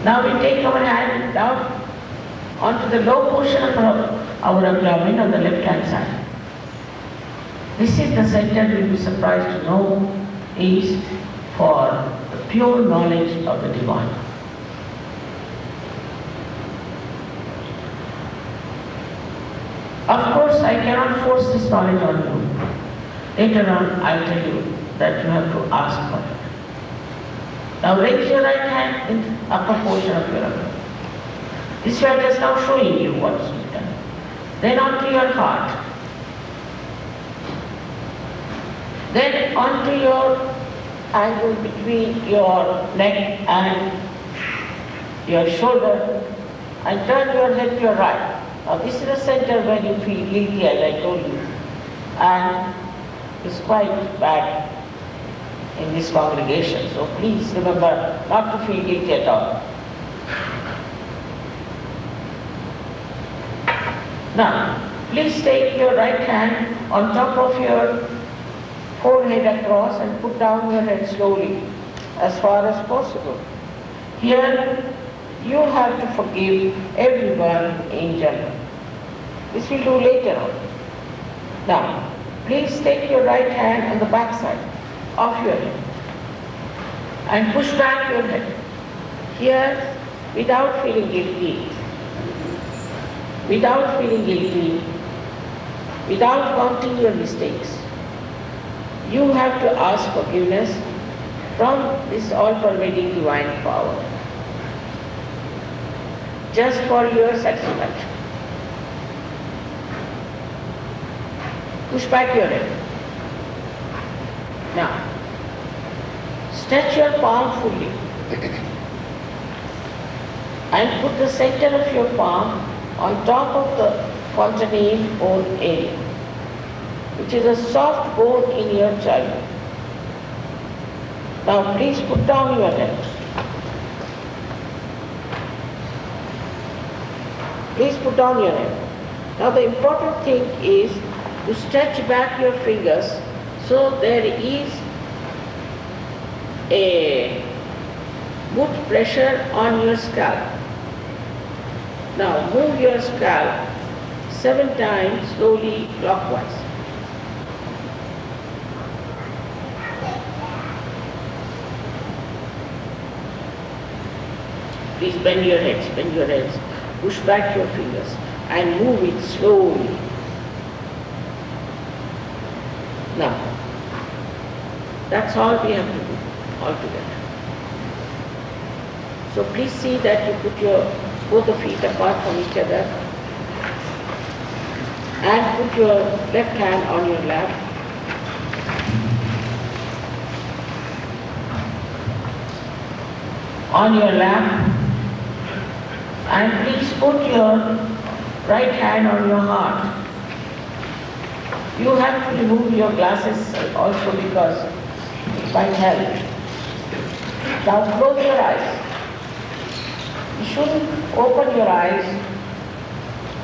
Now we take our hand down onto the low portion of our abdomen on the left hand side. This is the center, you'll be surprised to know, is for the pure knowledge of the divine. Of course, I cannot force this knowledge on you. Later on, I'll tell you that you have to ask for it. Now raise your right hand in the upper portion of your abdomen. This we are just now showing you what is done. Then onto your heart. Then onto your angle between your neck and your shoulder, and turn your head to your right. Now this is the center where you feel guilty, as I told you, and it's quite bad in this congregation. So please remember not to feel guilty at all. Now, please take your right hand on top of your forehead across and put down your head slowly, as far as possible. Here, you have to forgive everyone in general. This we'll do later on. Now, please take your right hand on the back side of your head and push back your head. Here, without feeling guilty, without counting your mistakes. You have to ask forgiveness from this all-pervading divine power, just for your satisfaction. Push back your head. Now, stretch your palm fully and put the center of your palm on top of the fontanelle bone area, which is a soft bone in your childhood. Now please put down your head. Please put down your head. Now the important thing is to stretch back your fingers so there is a good pressure on your scalp. Now move your scalp 7 times slowly clockwise. Please bend your heads, push back your fingers and move it slowly. Now, that's all we have to do altogether. So please see that you put your both the feet apart from each other and put your left hand on your lap. On your lap, and please put your right hand on your heart. You have to remove your glasses also because it might help. Now close your eyes. You shouldn't open your eyes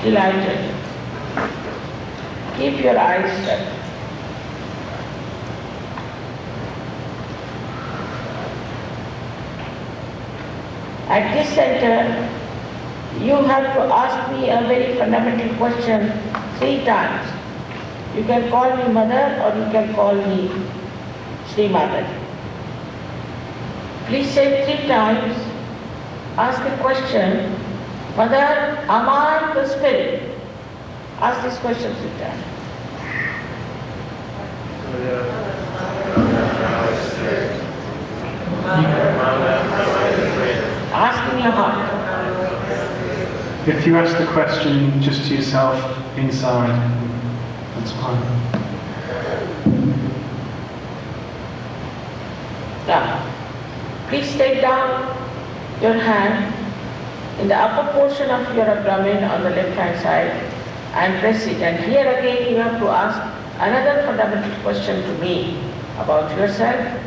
till I tell you. Keep your eyes shut. At this center, you have to ask me a very fundamental question 3 times. You can call me Mother or you can call me Sri Mataji. Please say 3 times, ask a question, Mother, am I the spirit? Ask this question 3 times. Ask in your heart. If you ask the question just to yourself inside, that's fine. Now, please take down your hand in the upper portion of your abdomen on the left hand side and press it. And here again you have to ask another fundamental question to me about yourself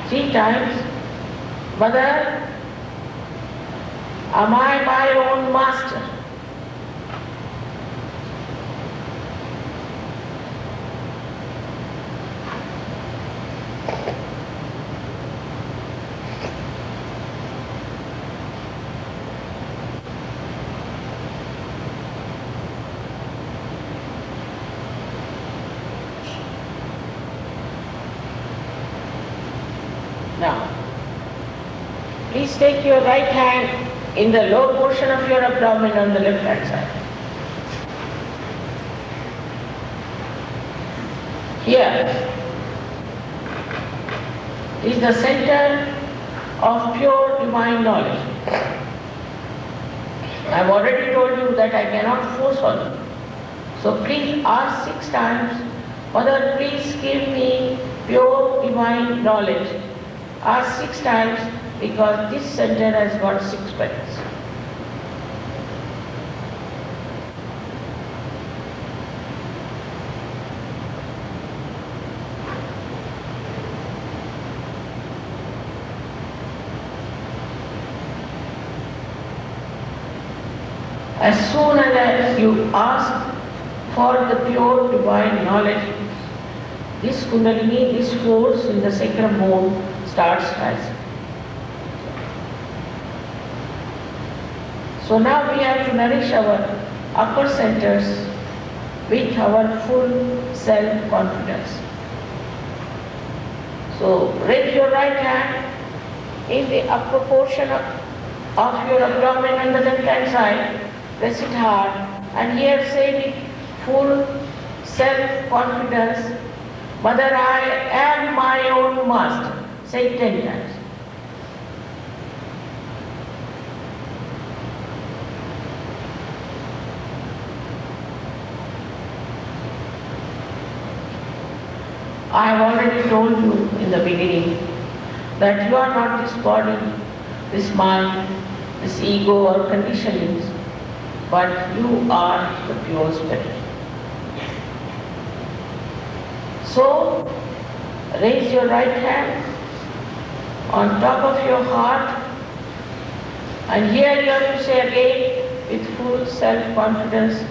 3 times. Mother, am I my own master? Now, please take your right hand in the lower portion of your abdomen on the left hand side. Here is the center of pure divine knowledge. I've already told you that I cannot force on you. So please ask 6 times, Mother, please give me pure divine knowledge. Ask 6 times because this center has got 6 petals. As soon as you ask for the pure divine knowledge, this Kundalini, this force in the sacrum bone starts rising. So now we have to nourish our upper centers with our full self-confidence. So raise your right hand in the upper portion of your abdomen on the left hand side, press it hard, and here say with full self-confidence, Mother, I am my own master. Say it 10 times. I have already told you in the beginning that you are not this body, this mind, this ego or conditionings, but you are the pure spirit. So, raise your right hand on top of your heart, and here you have to say again with full self-confidence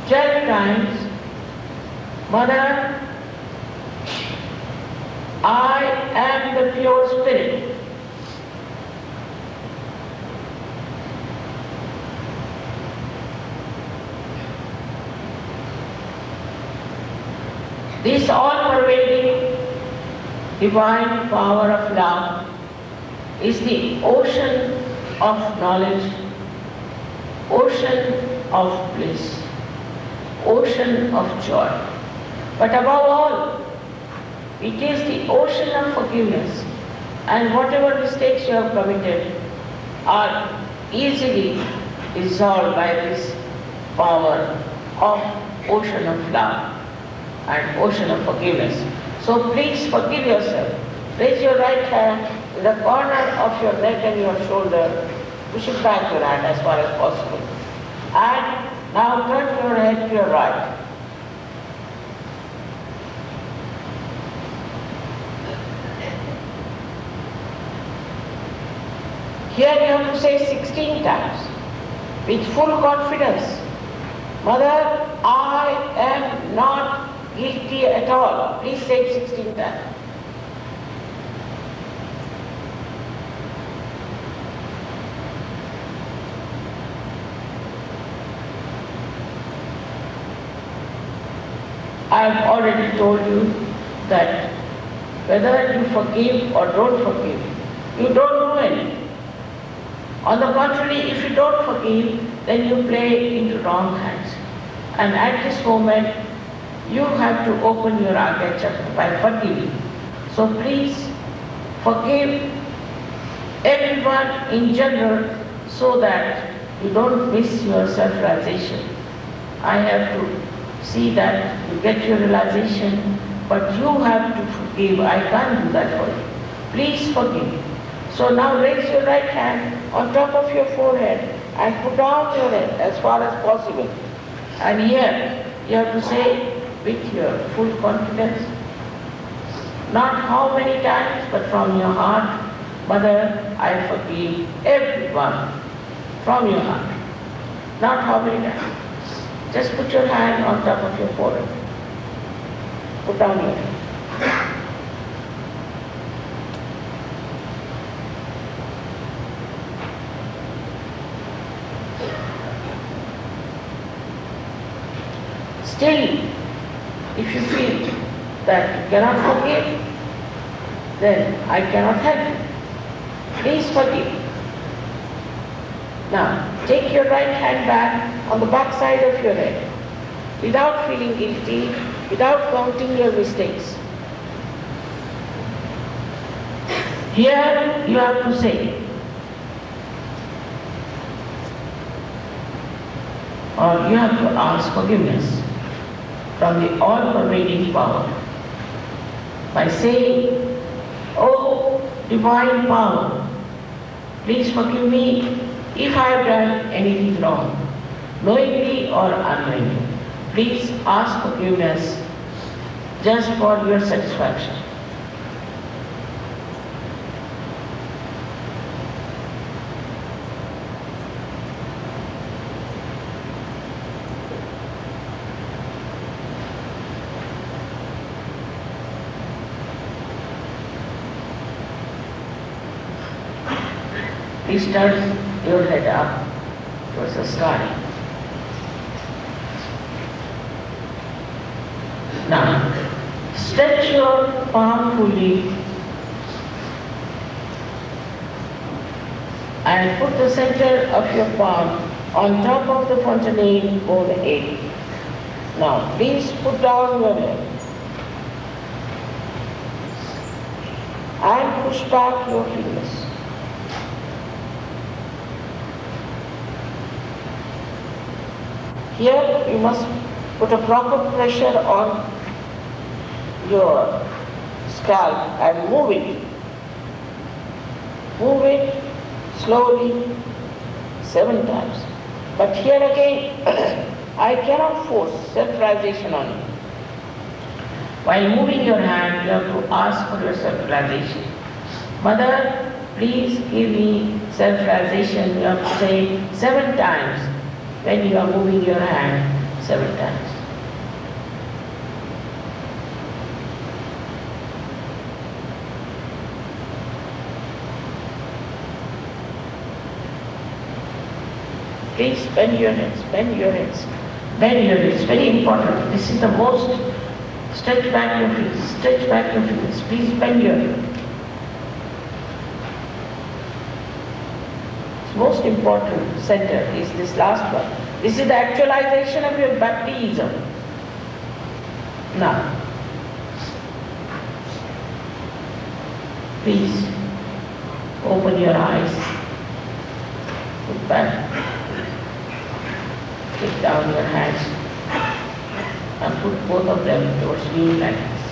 12 times, Mother, I am the pure spirit. This all-pervading divine power of love is the ocean of knowledge, ocean of bliss, ocean of joy. But above all, it is the ocean of forgiveness, and whatever mistakes you have committed, are easily dissolved by this power of ocean of love and ocean of forgiveness. So please forgive yourself. Raise your right hand in the corner of your neck and your shoulder. Push it back your hand as far as possible. And now turn your head to your right. Here you have to say 16 times with full confidence. Mother, I am not guilty at all. Please say it 16 times. I have already told you that whether you forgive or don't forgive, you don't do anything. On the contrary, if you don't forgive, then you play into wrong hands. And at this moment, you have to open your Agya Chakra by forgiving. So please forgive everyone in general so that you don't miss your self-realization. I have to see that you get your realization, but you have to forgive. I can't do that for you. Please forgive. So now raise your right hand on top of your forehead and put down your head as far as possible. And here you have to say with your full confidence, not how many times, but from your heart, Mother, I forgive everyone. From your heart. Not how many times. Just put your hand on top of your forehead. Put down your hand. Still, if you feel that you cannot forgive, then I cannot help you. Please forgive. Now, take your right hand back on the back side of your head, without feeling guilty, without counting your mistakes. Here you have to say, or you have to ask forgiveness from the all-pervading power by saying, "Oh, divine power, please forgive me if I have done anything wrong, knowingly or unknowingly. Please ask forgiveness just for your satisfaction." Please turn your head up towards the sky. Now, stretch your palm fully and put the center of your palm on top of the fontanelle bone area. Now, please put down your head and push back your fingers. Here you must put a proper pressure on your scalp and move it. Move it slowly 7 times. But here again, I cannot force self-realization on you. While moving your hand, you have to ask for your self-realization. Mother, please give me self-realization. You have to say 7 times. When you are moving your hand 7 times. Please bend your heads, bend your heads, bend your heads. Very important. This is the most. Stretch back your feet, stretch back your feet. Please bend your head. Most important center is this last one. This is the actualization of your baptism. Now, please open your eyes back. Take down your hands and put both of them towards me like this.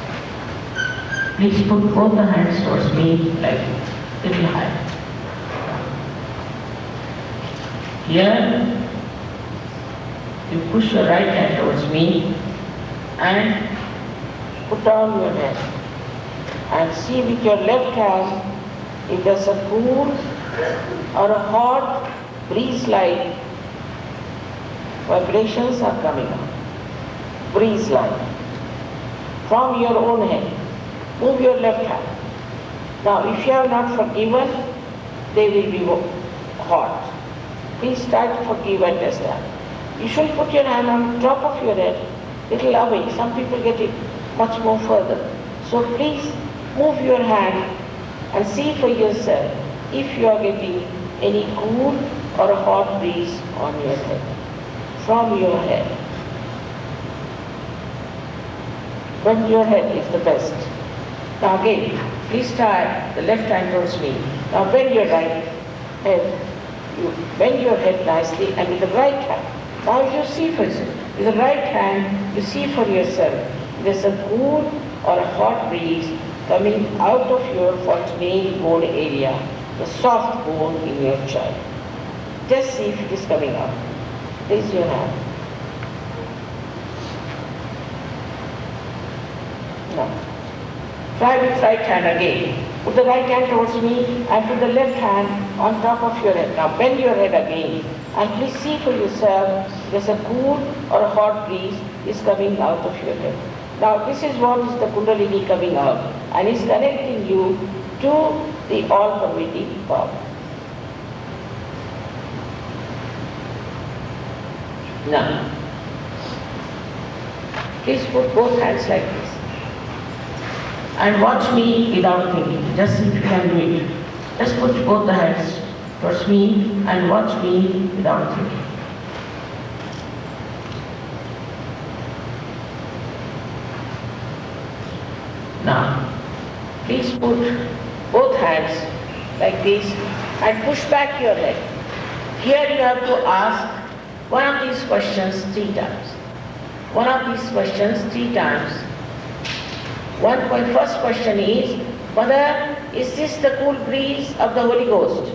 Please put both the hands towards me like this, little higher. Here, you push your right hand towards me and put down your head. And see with your left hand if there's a cool or a hot breeze-like vibrations are coming up. Breeze-like. From your own head. Move your left hand. Now if you have not forgiven, they will be hot. Please try to forgive and understand. You should put your hand on top of your head, little away. Some people get it much more further. So please move your hand and see for yourself if you are getting any cool or a hot breeze on your head, from your head. Bend your head is the best. Now again, please try the left hand towards me. Now bend your right head. You bend your head nicely and with the right hand. Now you see for yourself. With the right hand, you see for yourself. There's a cool or a hot breeze coming out of your fontanelle bone area, the soft bone in your child. Just see if it is coming out. Raise your hand. Now, try with right hand again. Put the right hand towards me and put the left hand on top of your head. Now bend your head again and please see for yourself there's a cool or a hot breeze is coming out of your head. Now this is what is the Kundalini coming out and is connecting you to the all-pervading power. Now, please put both hands like this. And watch me without thinking. Just see if you can do it. Just put both the hands towards me and watch me without thinking. Now, please put both hands like this and push back your head. Here you have to ask one of these questions 3 times. One of these questions 3 times. First question is, Mother, is this the cool breeze of the Holy Ghost?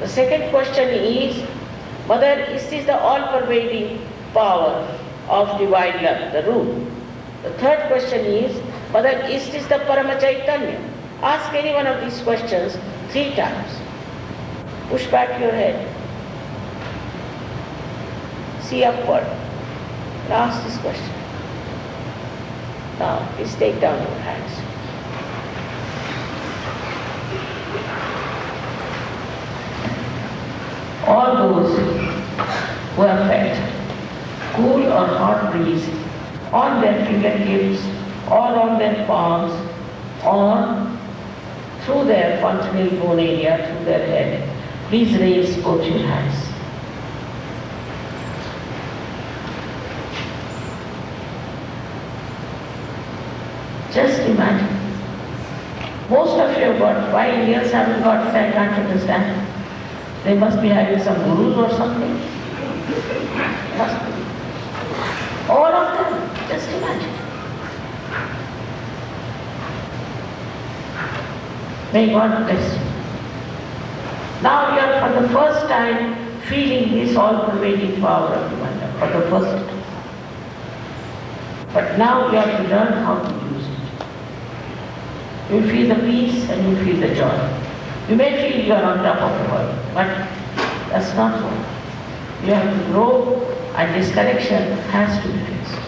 The second question is, Mother, is this the all-pervading power of divine love, the root? The third question is, Mother, is this the Parama Chaitanya? Ask any one of these questions 3 times. Push back your head. See upward. And ask this question. Now, please take down your hands. All those who have felt cool or hot breeze on their fingertips or on their palms or through their fontanelle bone area, through their head, please raise both your hands. Just imagine. Most of you have got, why Indians haven't got it, I can't understand. They must be having some gurus or something. All of them, just imagine. May God bless you. Now you are for the first time feeling this all-pervading power of divine love, for the first time. But now you have to learn how to use it. You feel the peace and you feel the joy. You may feel you are on top of the world, but that's not so. You have to grow and this connection has to be fixed.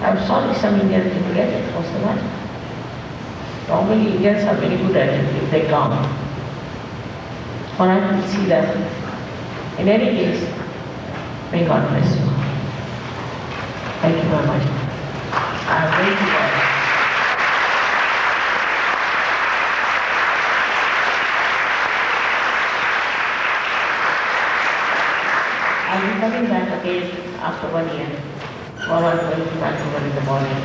I'm sorry some Indians didn't get it, what's the matter? Normally Indians are very good at it if they come. Or I can see that. In any case, may God bless you. Thank you very much. I am very glad. I'll be coming back again after 1 year, or I'm going to Vancouver in the morning.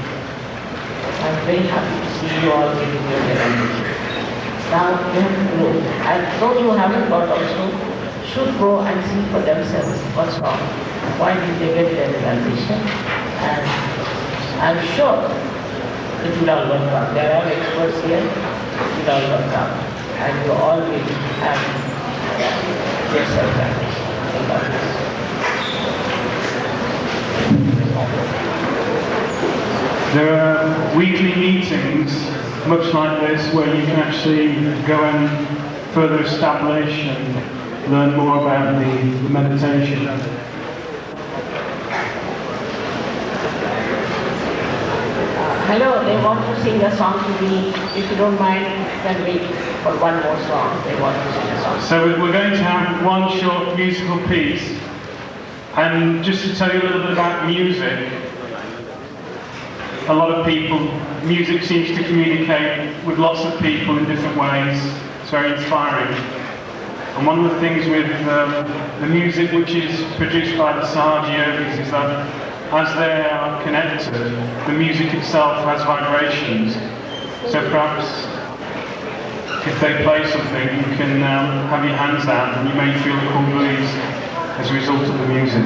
I'm very happy to see you all getting your therapy. Now you have to grow. And those who haven't got also, should go and see for themselves what's wrong. Why did they get their realization? And I'm sure it will all work out. There are experts here, it will all work out. And you all will have yourself practice. There are weekly meetings, much like this, where you can actually go and further establish and learn more about the meditation. Hello, they want to sing a song to me. If you don't mind, then wait for one more song. They want to sing a song. So we're going to have one short musical piece. And just to tell you a little bit about music, a lot of people, music seems to communicate with lots of people in different ways. It's very inspiring. And one of the things with the music which is produced by the SahajaYogis is that as they are connected, the music itself has vibrations. So perhaps if they play something, you can have your hands out and you may feel a cool breeze as a result of the music.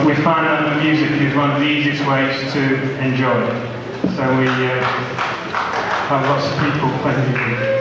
We find that the music is one of the easiest ways to enjoy it. So we have lots of people playing music.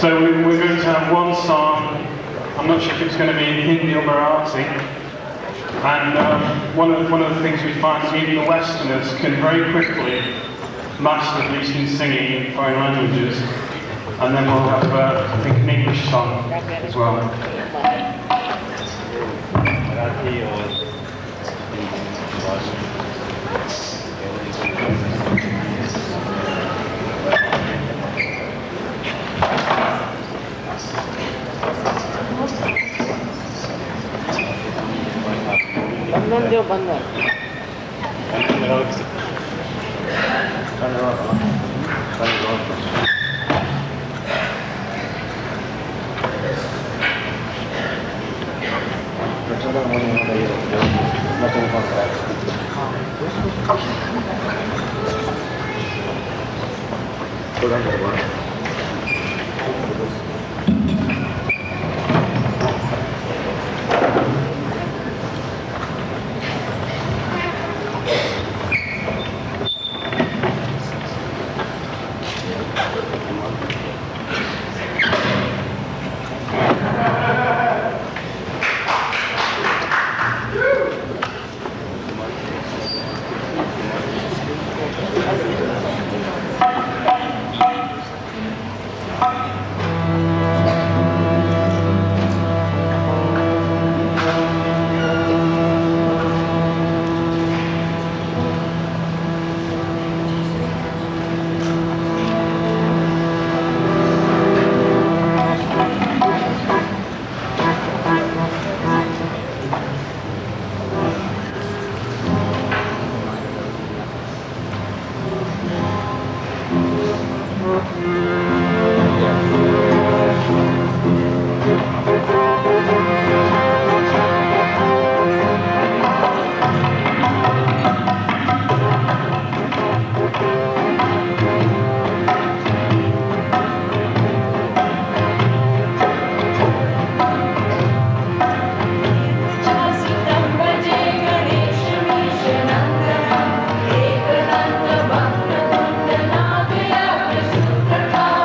So we're going to have one song. I'm not sure if it's going to be in Hindi or Marathi. And one of the things we find is even the Westerners can very quickly master, at least in singing, in foreign languages. And then we'll have, I think, an English song as well. Marathi or बंधन जो बंधन Ekadanta Bhakta Kunda Nagaya Sutraka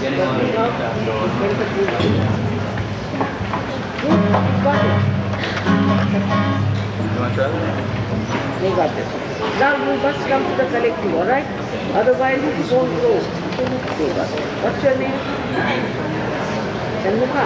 You got it. Now you must come to the collective, all right? Otherwise it won't grow. What's your name? Chanmuka.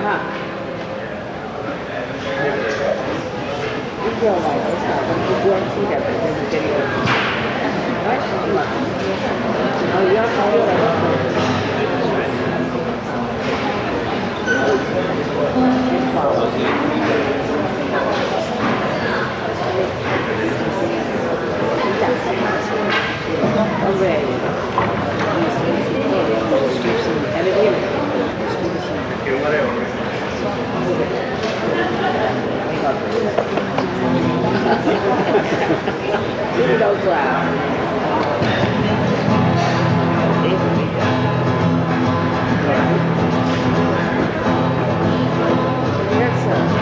It's your life, it's not. You go and see that because you get it. Right? Now you have to do it.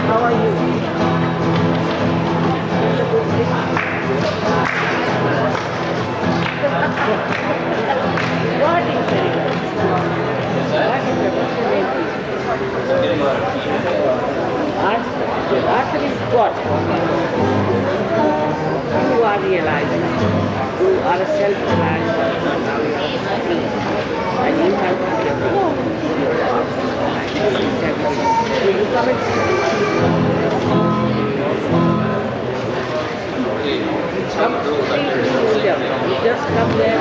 How are you? What is it? Arthur is what? You are realizing you are a self-reliant person. Now you are free. And you have to be a so you come and see. Come to the museum. You just come there.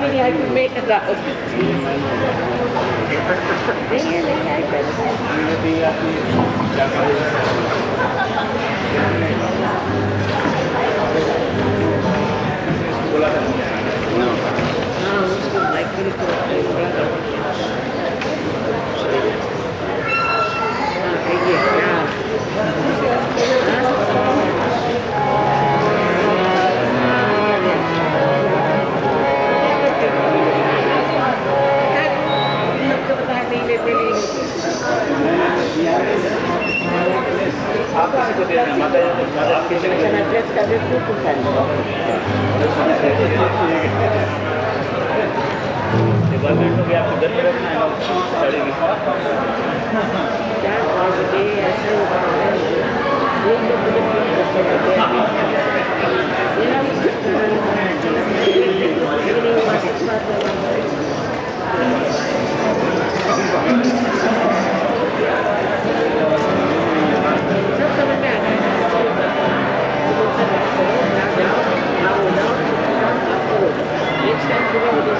Really, I could make it out. Really, I could. Government को भी आप इधर करें ना study क्या और ये ऐसा ही होता है ये तो मुझे बहुत कष्ट होते हैं मेरा भी सब समझ में आता है नेक्स्ट टाइम पूरा मुझे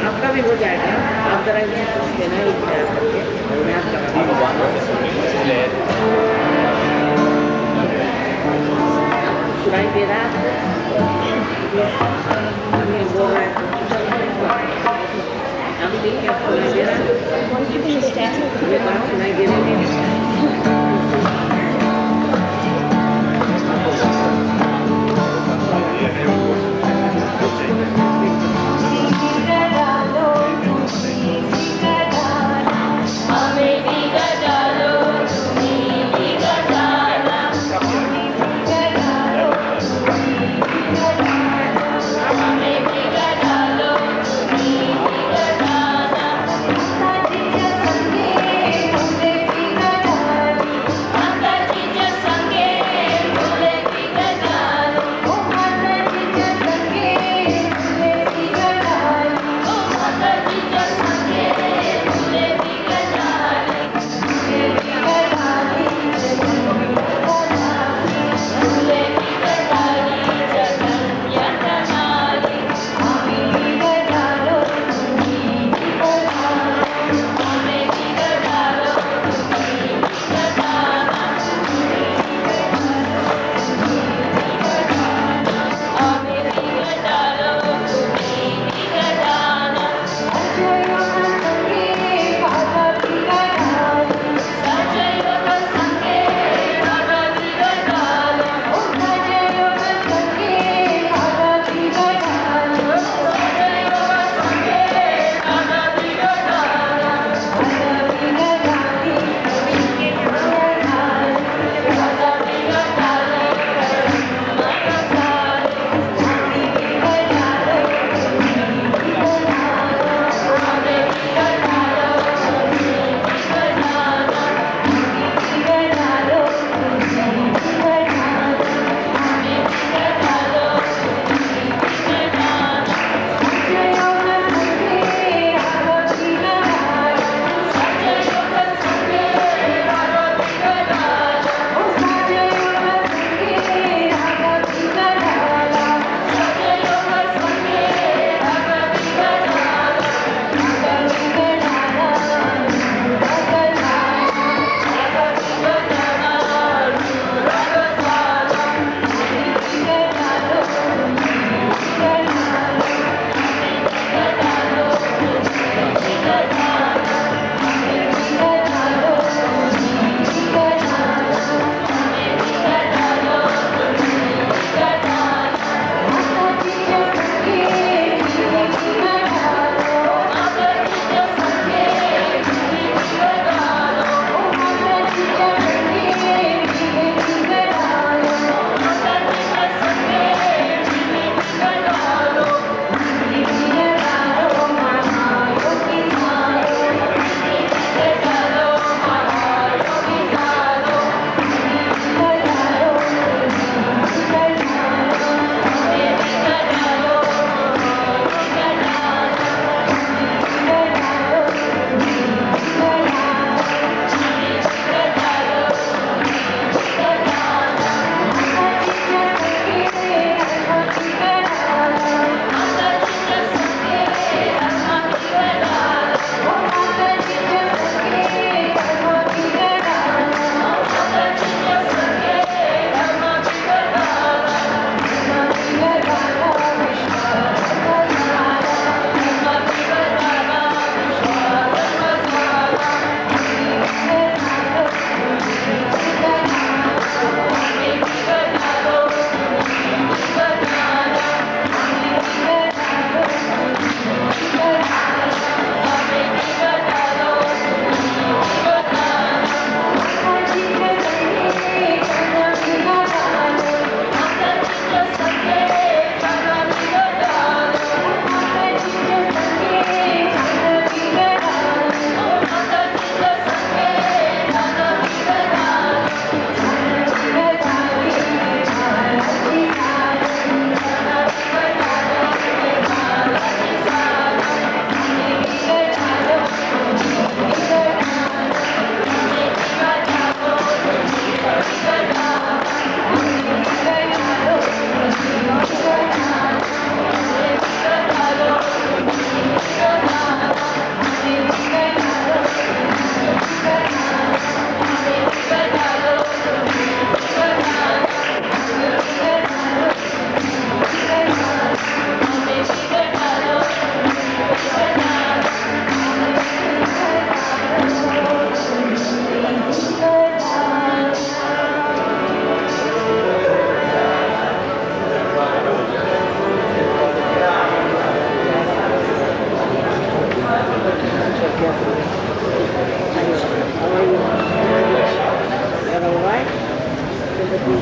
आपका भी हो जाएगा, आप जरा देना ही करके सुनाई दे रहा है, बोल रहा है, हम ठीक है, सुनाई दे रहा है, ये बात सुनाई दे रही है। संगे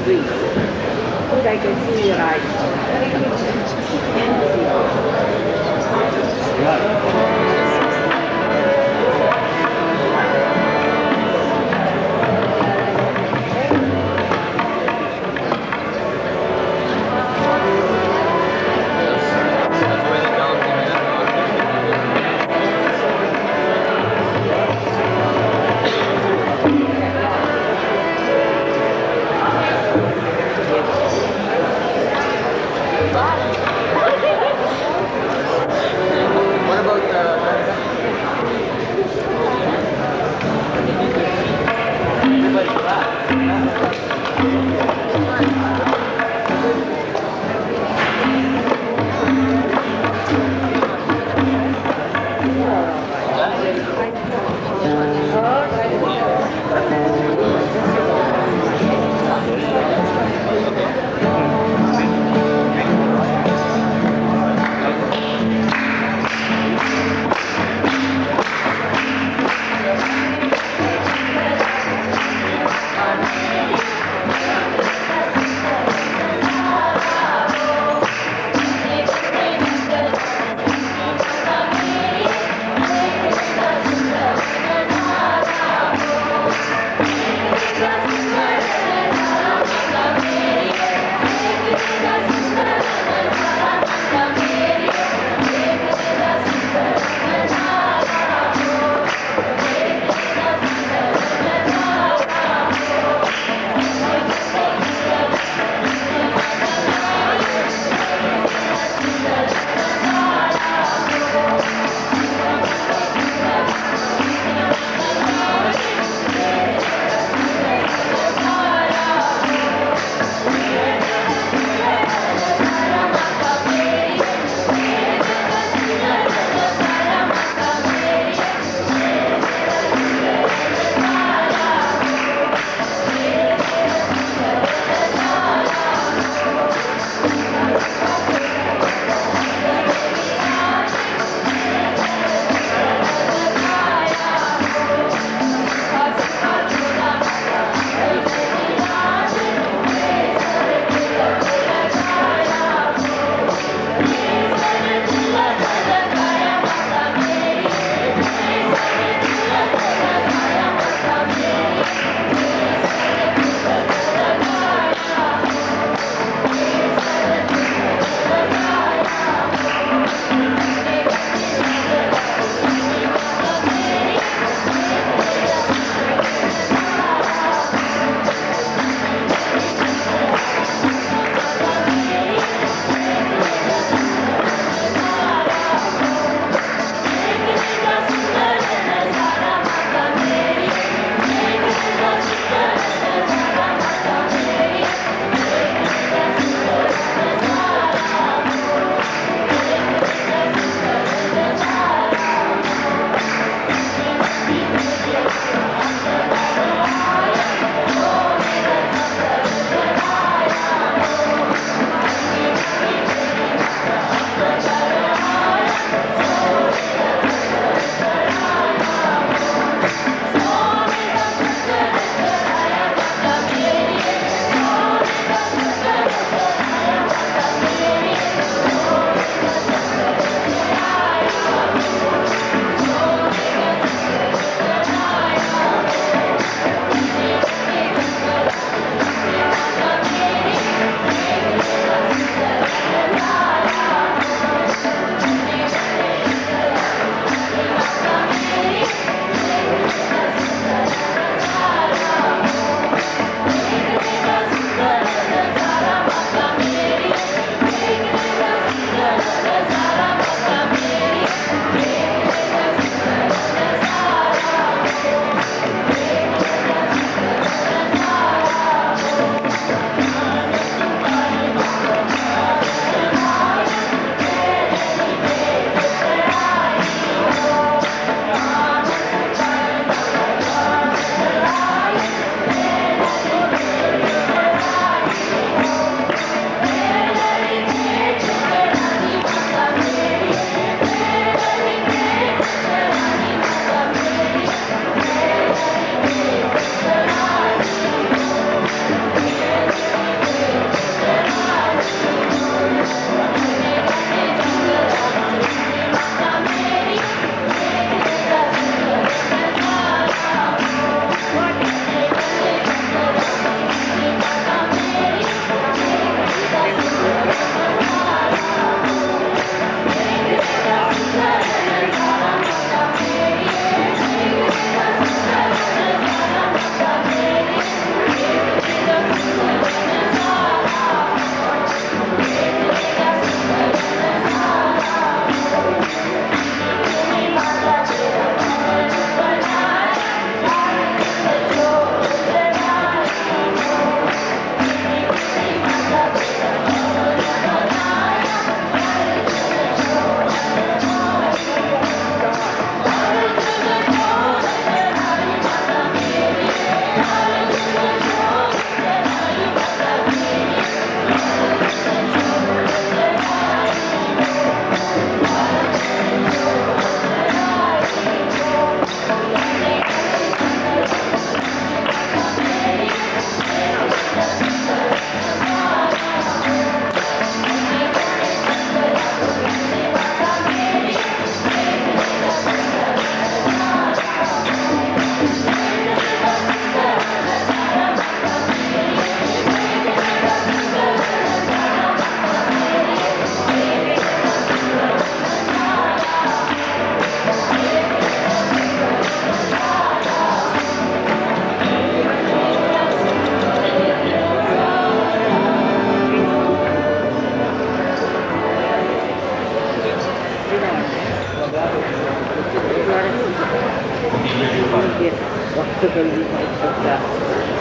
breathe. Look, I can see your eyes.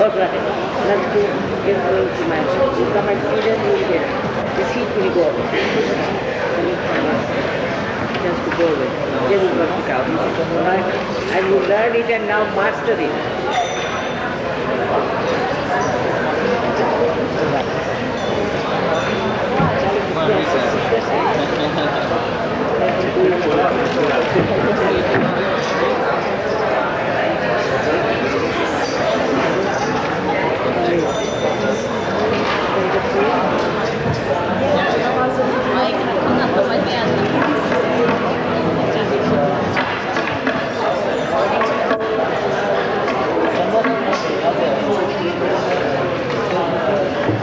All right. Not to influence the man. You come and see them, you will get the seat will go away. Just to go away. They will work it out. All right? And you learn it and now master it.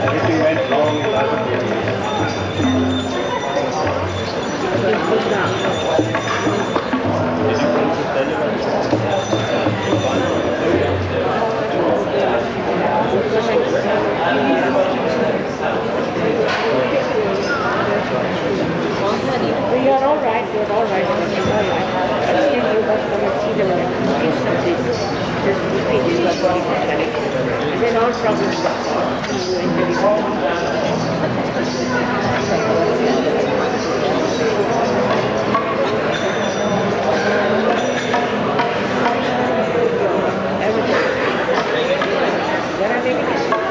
Everything went wrong in other places. You're all right, you're all right, you're all right. Still, you must come and see them and give some this. Just repeat it, you are going to correct. And then all problems are solved. You enter it all. Everything. There are many issues.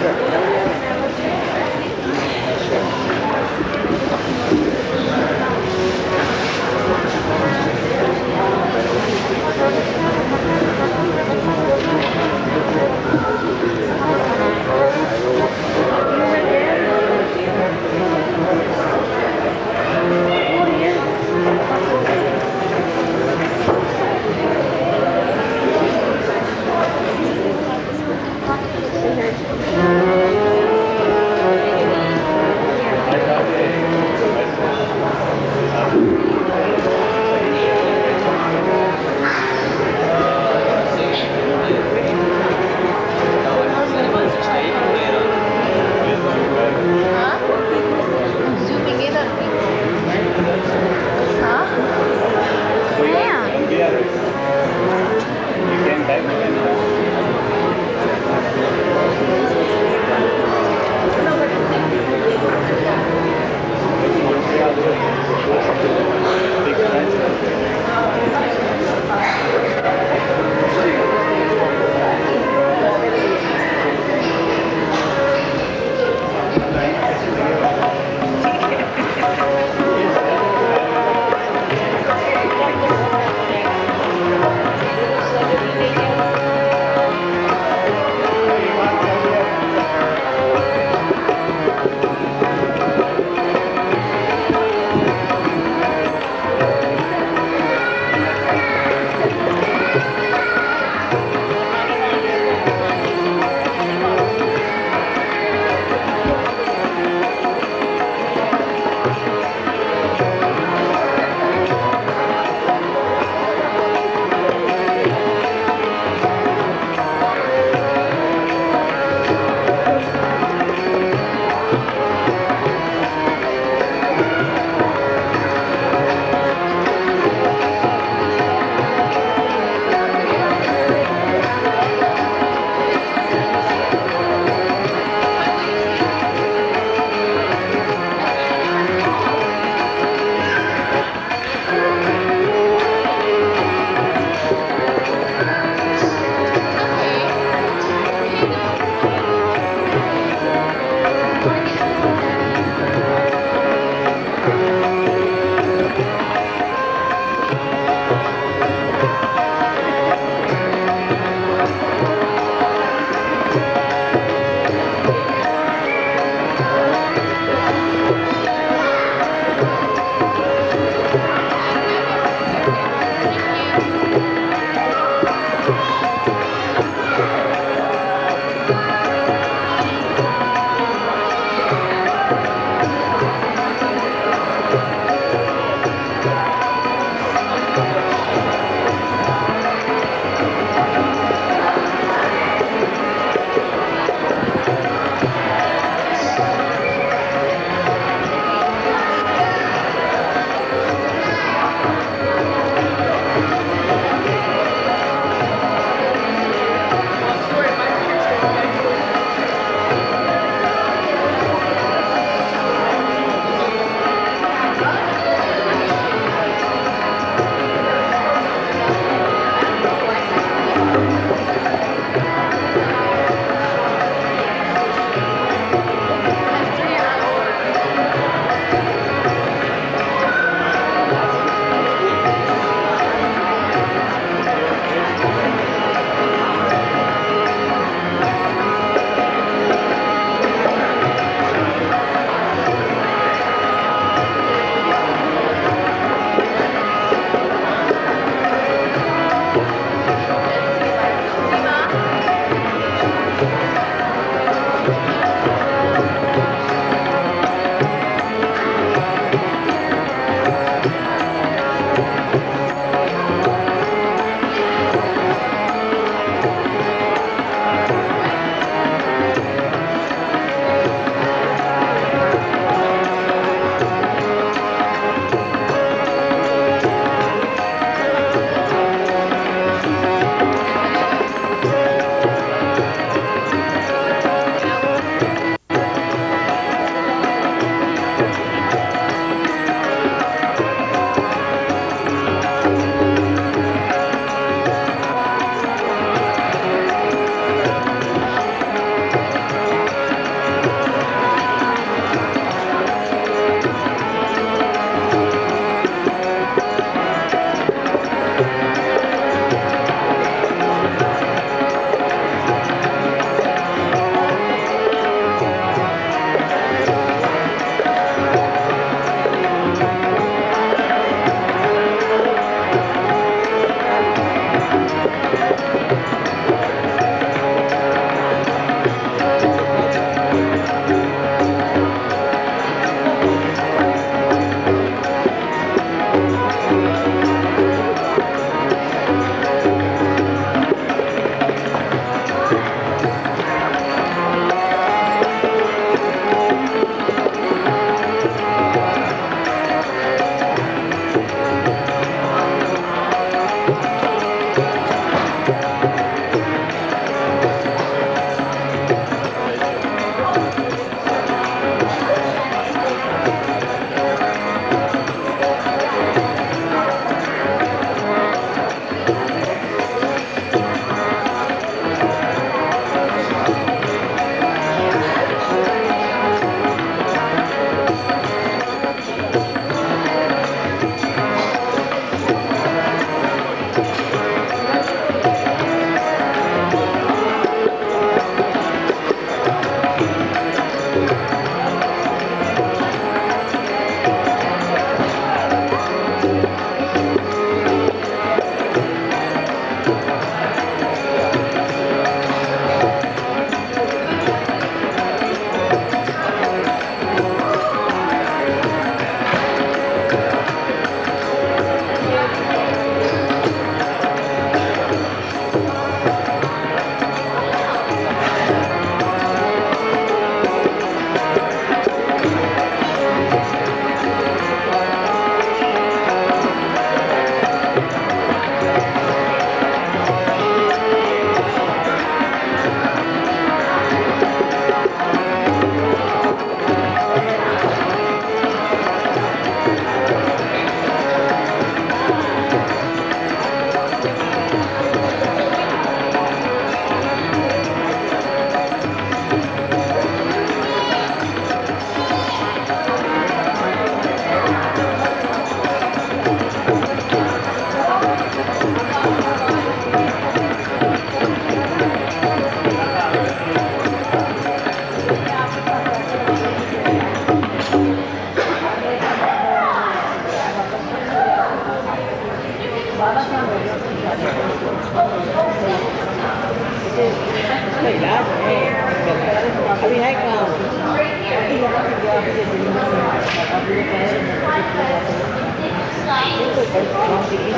Thank you.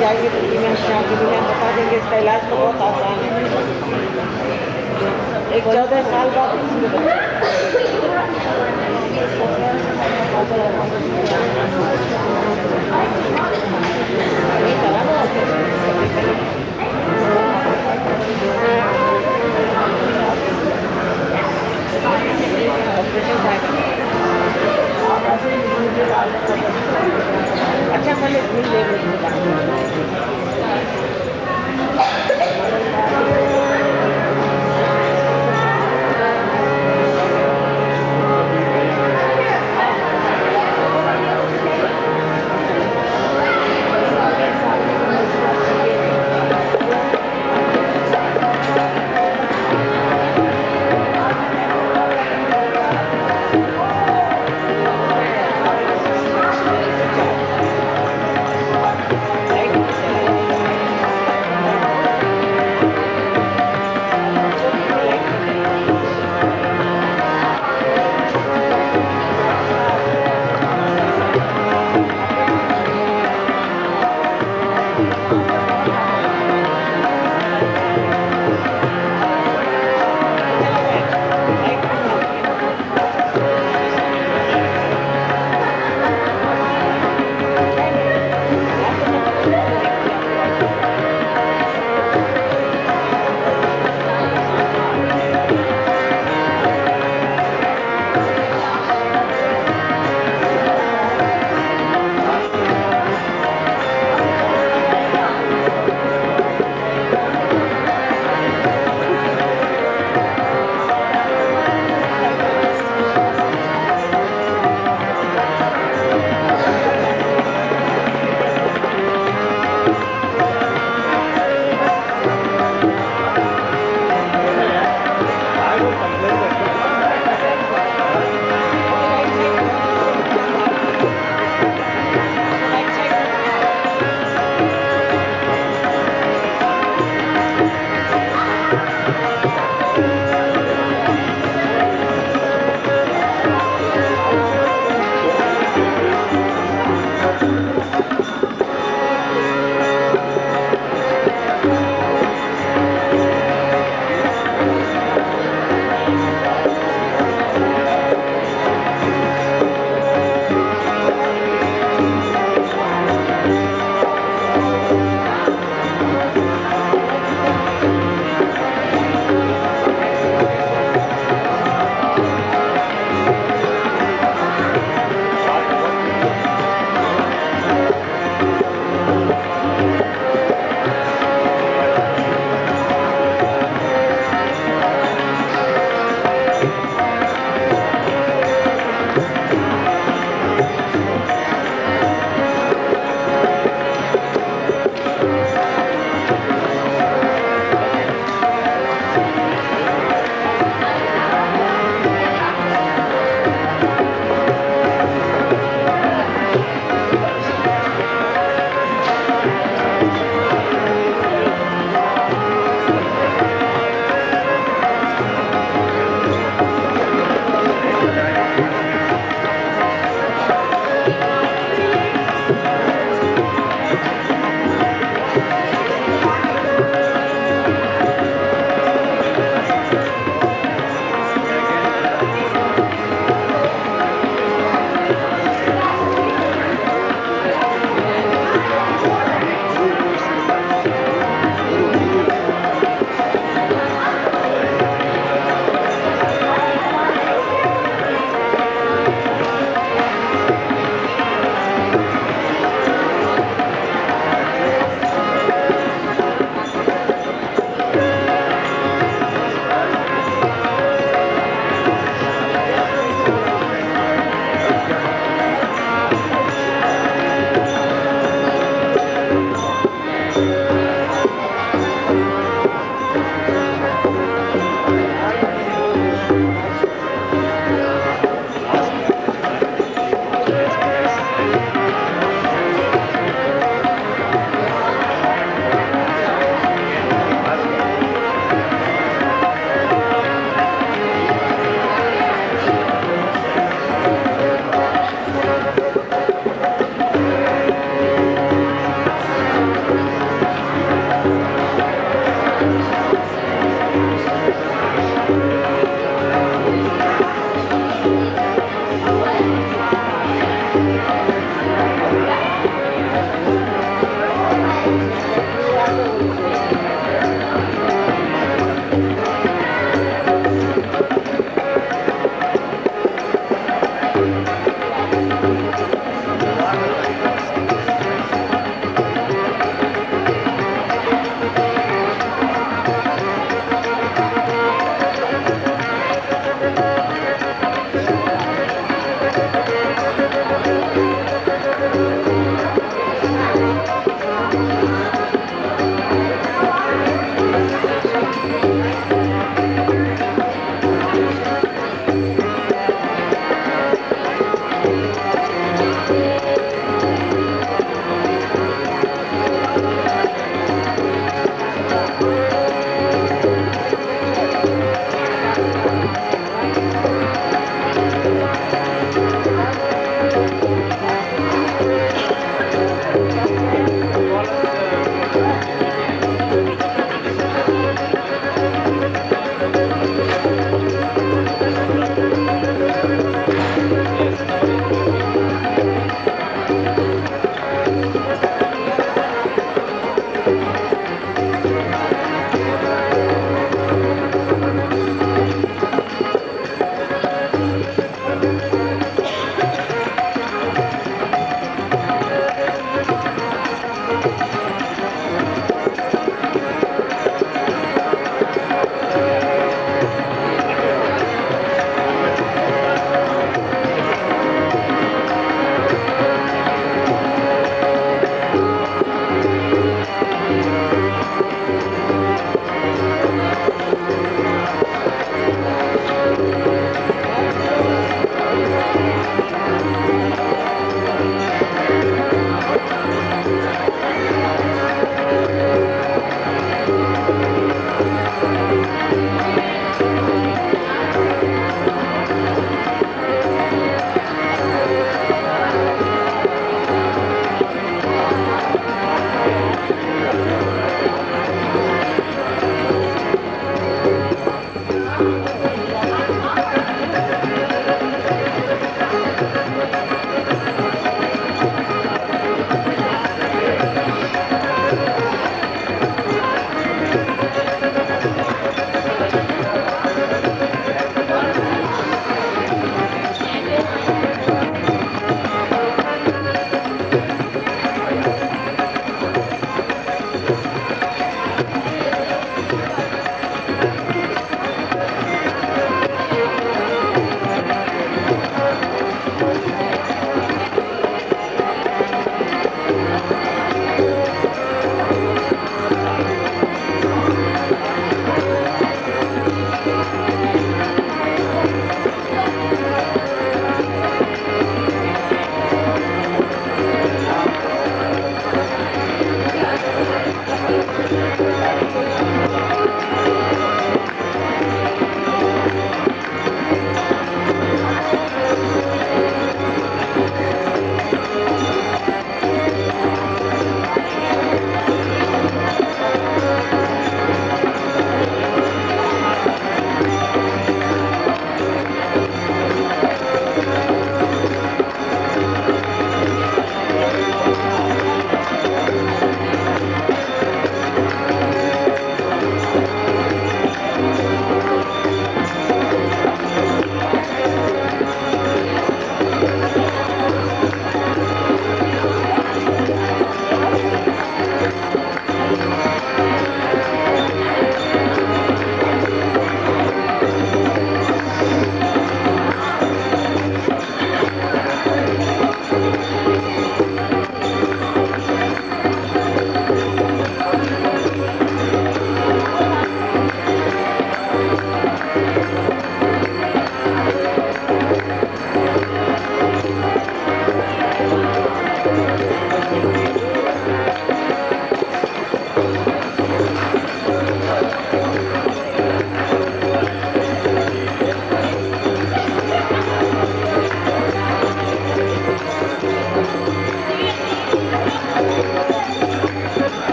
जाएगी तो मैं जाऊँगी भी बता देंगे इसका इलाज तो बहुत आसान है। एक 14 साल बाद इसमें अच्छा पहले मिल ले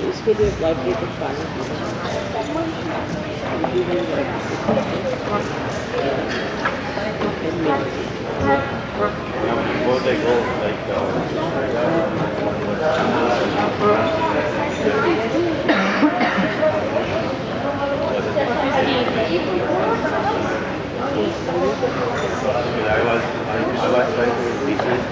उसके लिए वाइब्रेटेड पानी Before they go, like, I was trying to research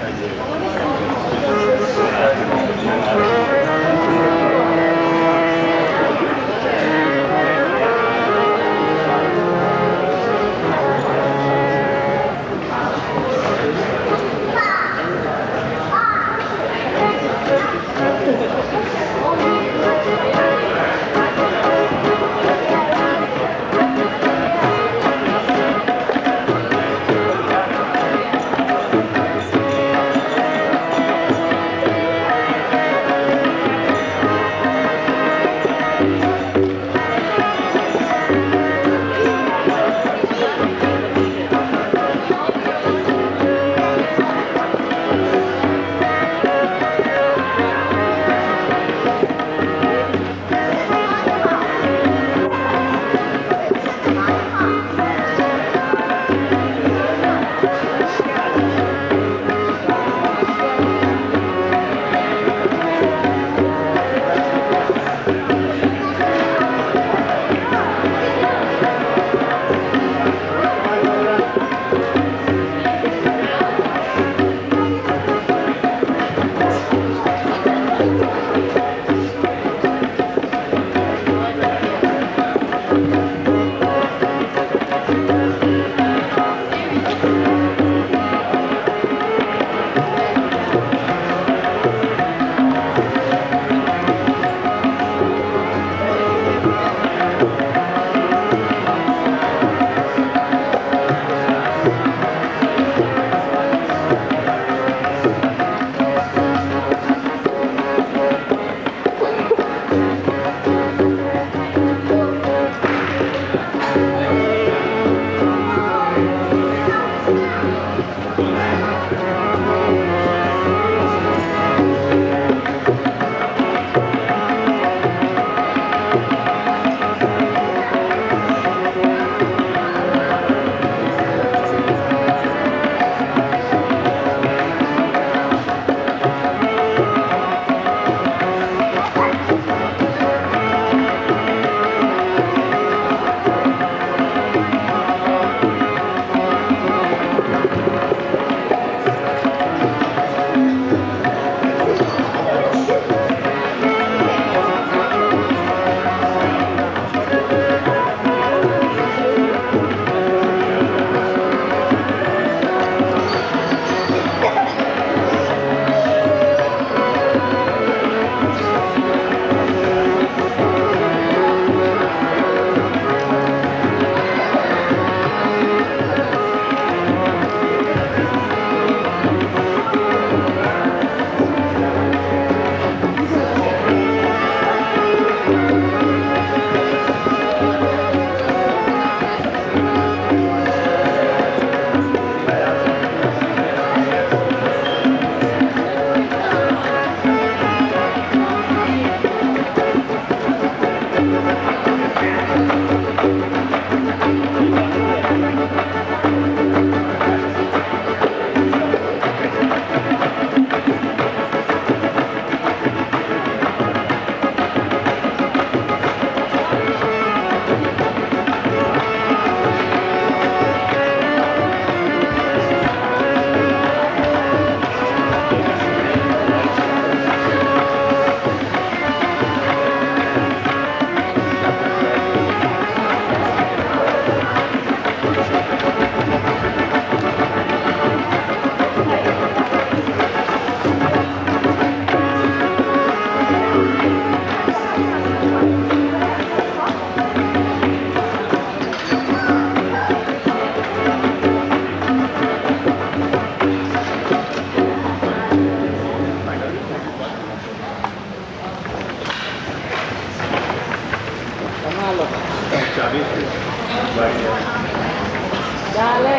Dale.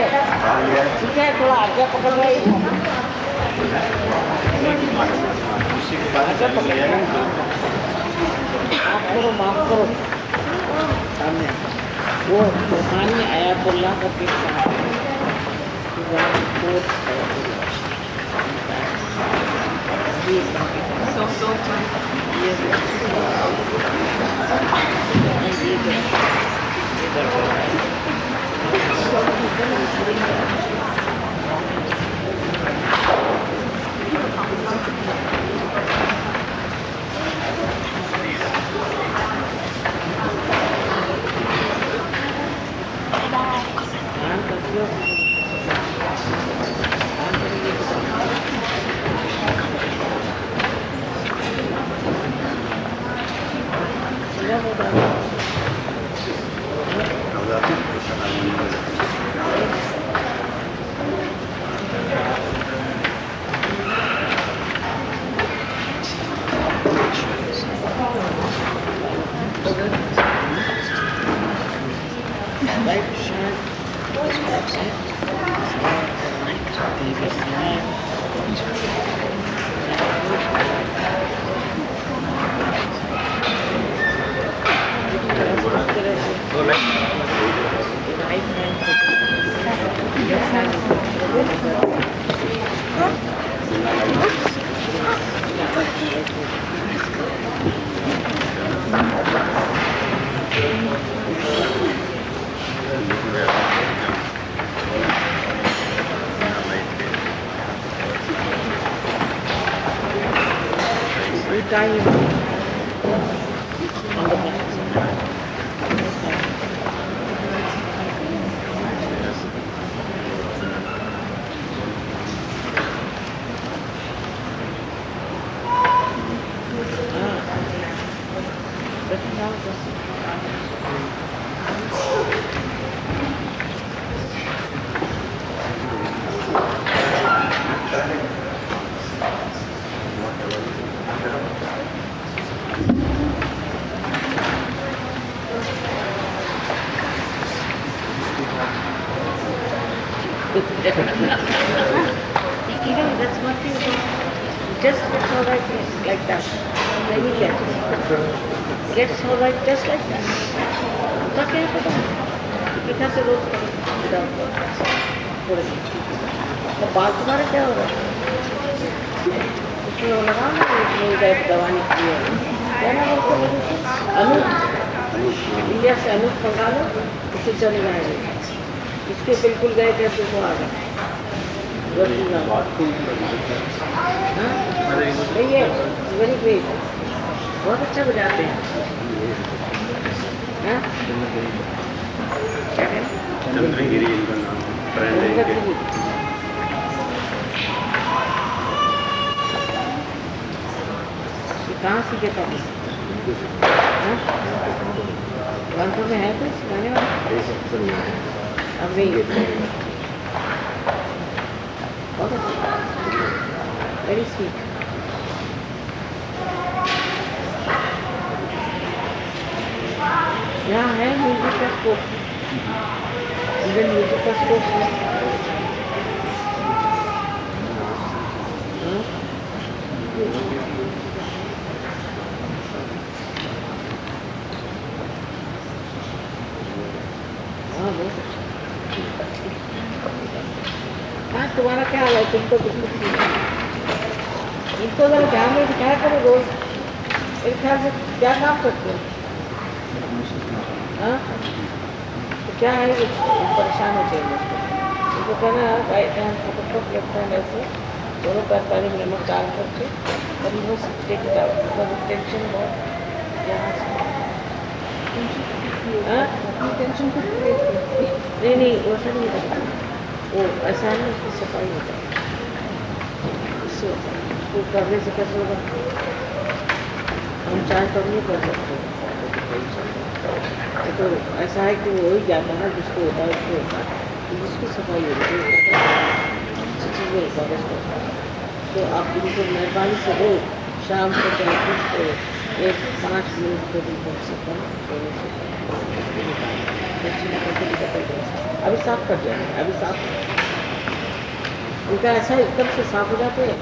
Sige, keluarga pokoknya itu. Musik banget, सामने वो रूहानी आयातुल्लाह का किस्सा है। That's one thing about just it's all right like that. Then he gets all right just like that. तो क्या पता कितना से रोज विदाउट तो बाल तुम्हारा क्या हो रहा है उसमें वो लगा ना उसमें दवा निकली है क्या ना बोलते अनूप इंडिया से अनूप मंगा लो उससे चले जाएंगे इसके बिल्कुल गए थे तो वो आ गए नहीं है वेरी ग्रेट बहुत अच्छा बजाते हैं क्या कहना चंद्रगिरी इनका नाम फ्रेंड है इनके। कहाँ सीखे था कानपुर में है कुछ गाने वाला अब नहीं बहुत अच्छा वेरी स्वीट यहाँ है म्यूजिक का स्कोप इधर म्यूजिक का स्कोप है हाँ बहुत अच्छा हाँ तुम्हारा क्या हाल है तुम तो बिल्कुल ठीक है इनको अगर ध्यान में दिखाया करो रोज मेरे ख्याल से क्या काम करते हो हाँ तो क्या है परेशान होते हैं उनको कहना right hand photo left hand ऐसे दोनों पैर पानी में नमक डाल करके और इन्हों से टेक इट आउट मतलब टेंशन बहुत यहाँ से टेंशन को नहीं वैसा नहीं करता वो ऐसा है ना उसकी सफाई हो जाए उससे उसको करने से कैसे होगा हम चाहे कम नहीं कर सकते तो ऐसा है कि वो ही जाता है जिसको होता है उसको होता है जिसकी सफाई होती है अच्छी चीज़ में होता है उसको तो आप इनको मेहरबानी से हो शाम को चाहे कुछ तो एक 5 मिनट को भी कम से कम अभी साफ कर जाए अभी साफ उनका ऐसा एकदम से साफ हो जाते हैं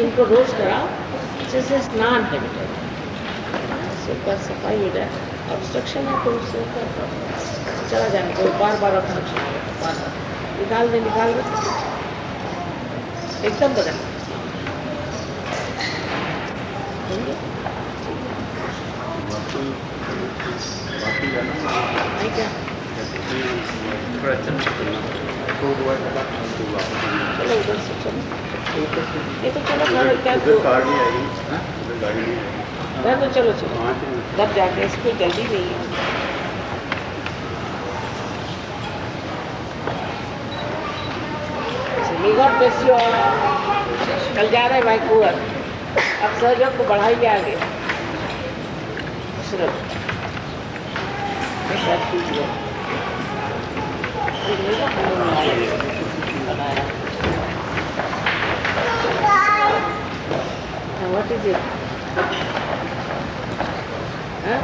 इनको रोज कराओ, जिससे स्नान है बेटा, ऊपर सफाई हो जाए। ऑब्स्ट्रक्शन है तो उससे चला जाए, कोई बार बार ऑब्स्ट्रक्शन आएगा, बार बार निकाल दे एकदम बदल। नहीं क्या चलो उधर से चलो, ये तो चलो घर क्या तो गाड़ी आएगी, गाड़ी नहीं घर तो चलो चलो घर जाके, इसको जल्दी नहीं है। God bless you all. कल जा रहे भाई कुआर, अब सहयोग को बढ़ाइए आगे। सिर्फ What is it? Huh?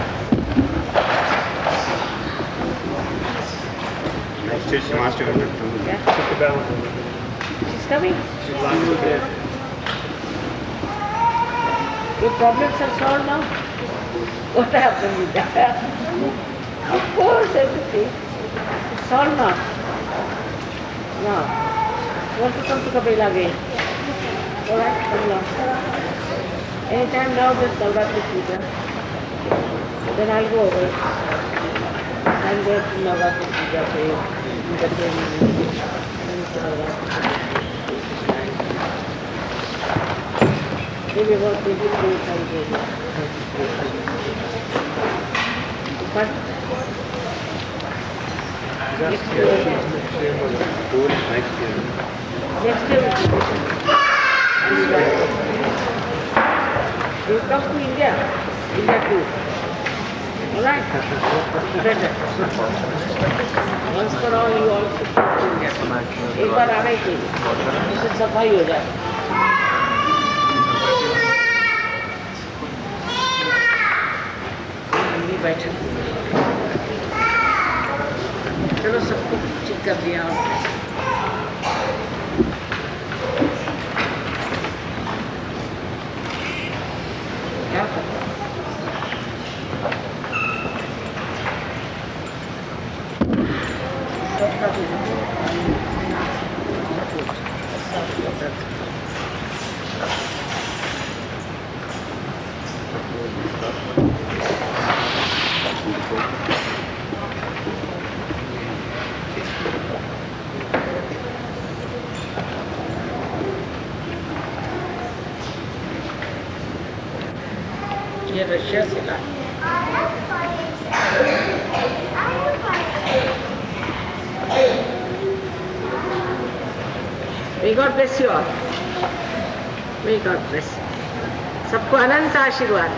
Next year she wants to go to She's coming. Your problems are solved now? What happened with that? Of course, everything. It's solved now. Now, you want to come to Kapila again? Alright, come along. Anytime now, just Navratri Puja. Then I'll go over. I'll go to Navratri Puja for you. Maybe about 20 days I'll go. But next year will be you come to India too. Alright? Better. Once for all you also come to India. एक बार आना ही चाहिए, इससे सफाई हो जाए। बैठे चलो सबको चेक कर दिया क्या ये रशिया से ला May God bless you all. May God bless. सबको अनंत आशीर्वाद।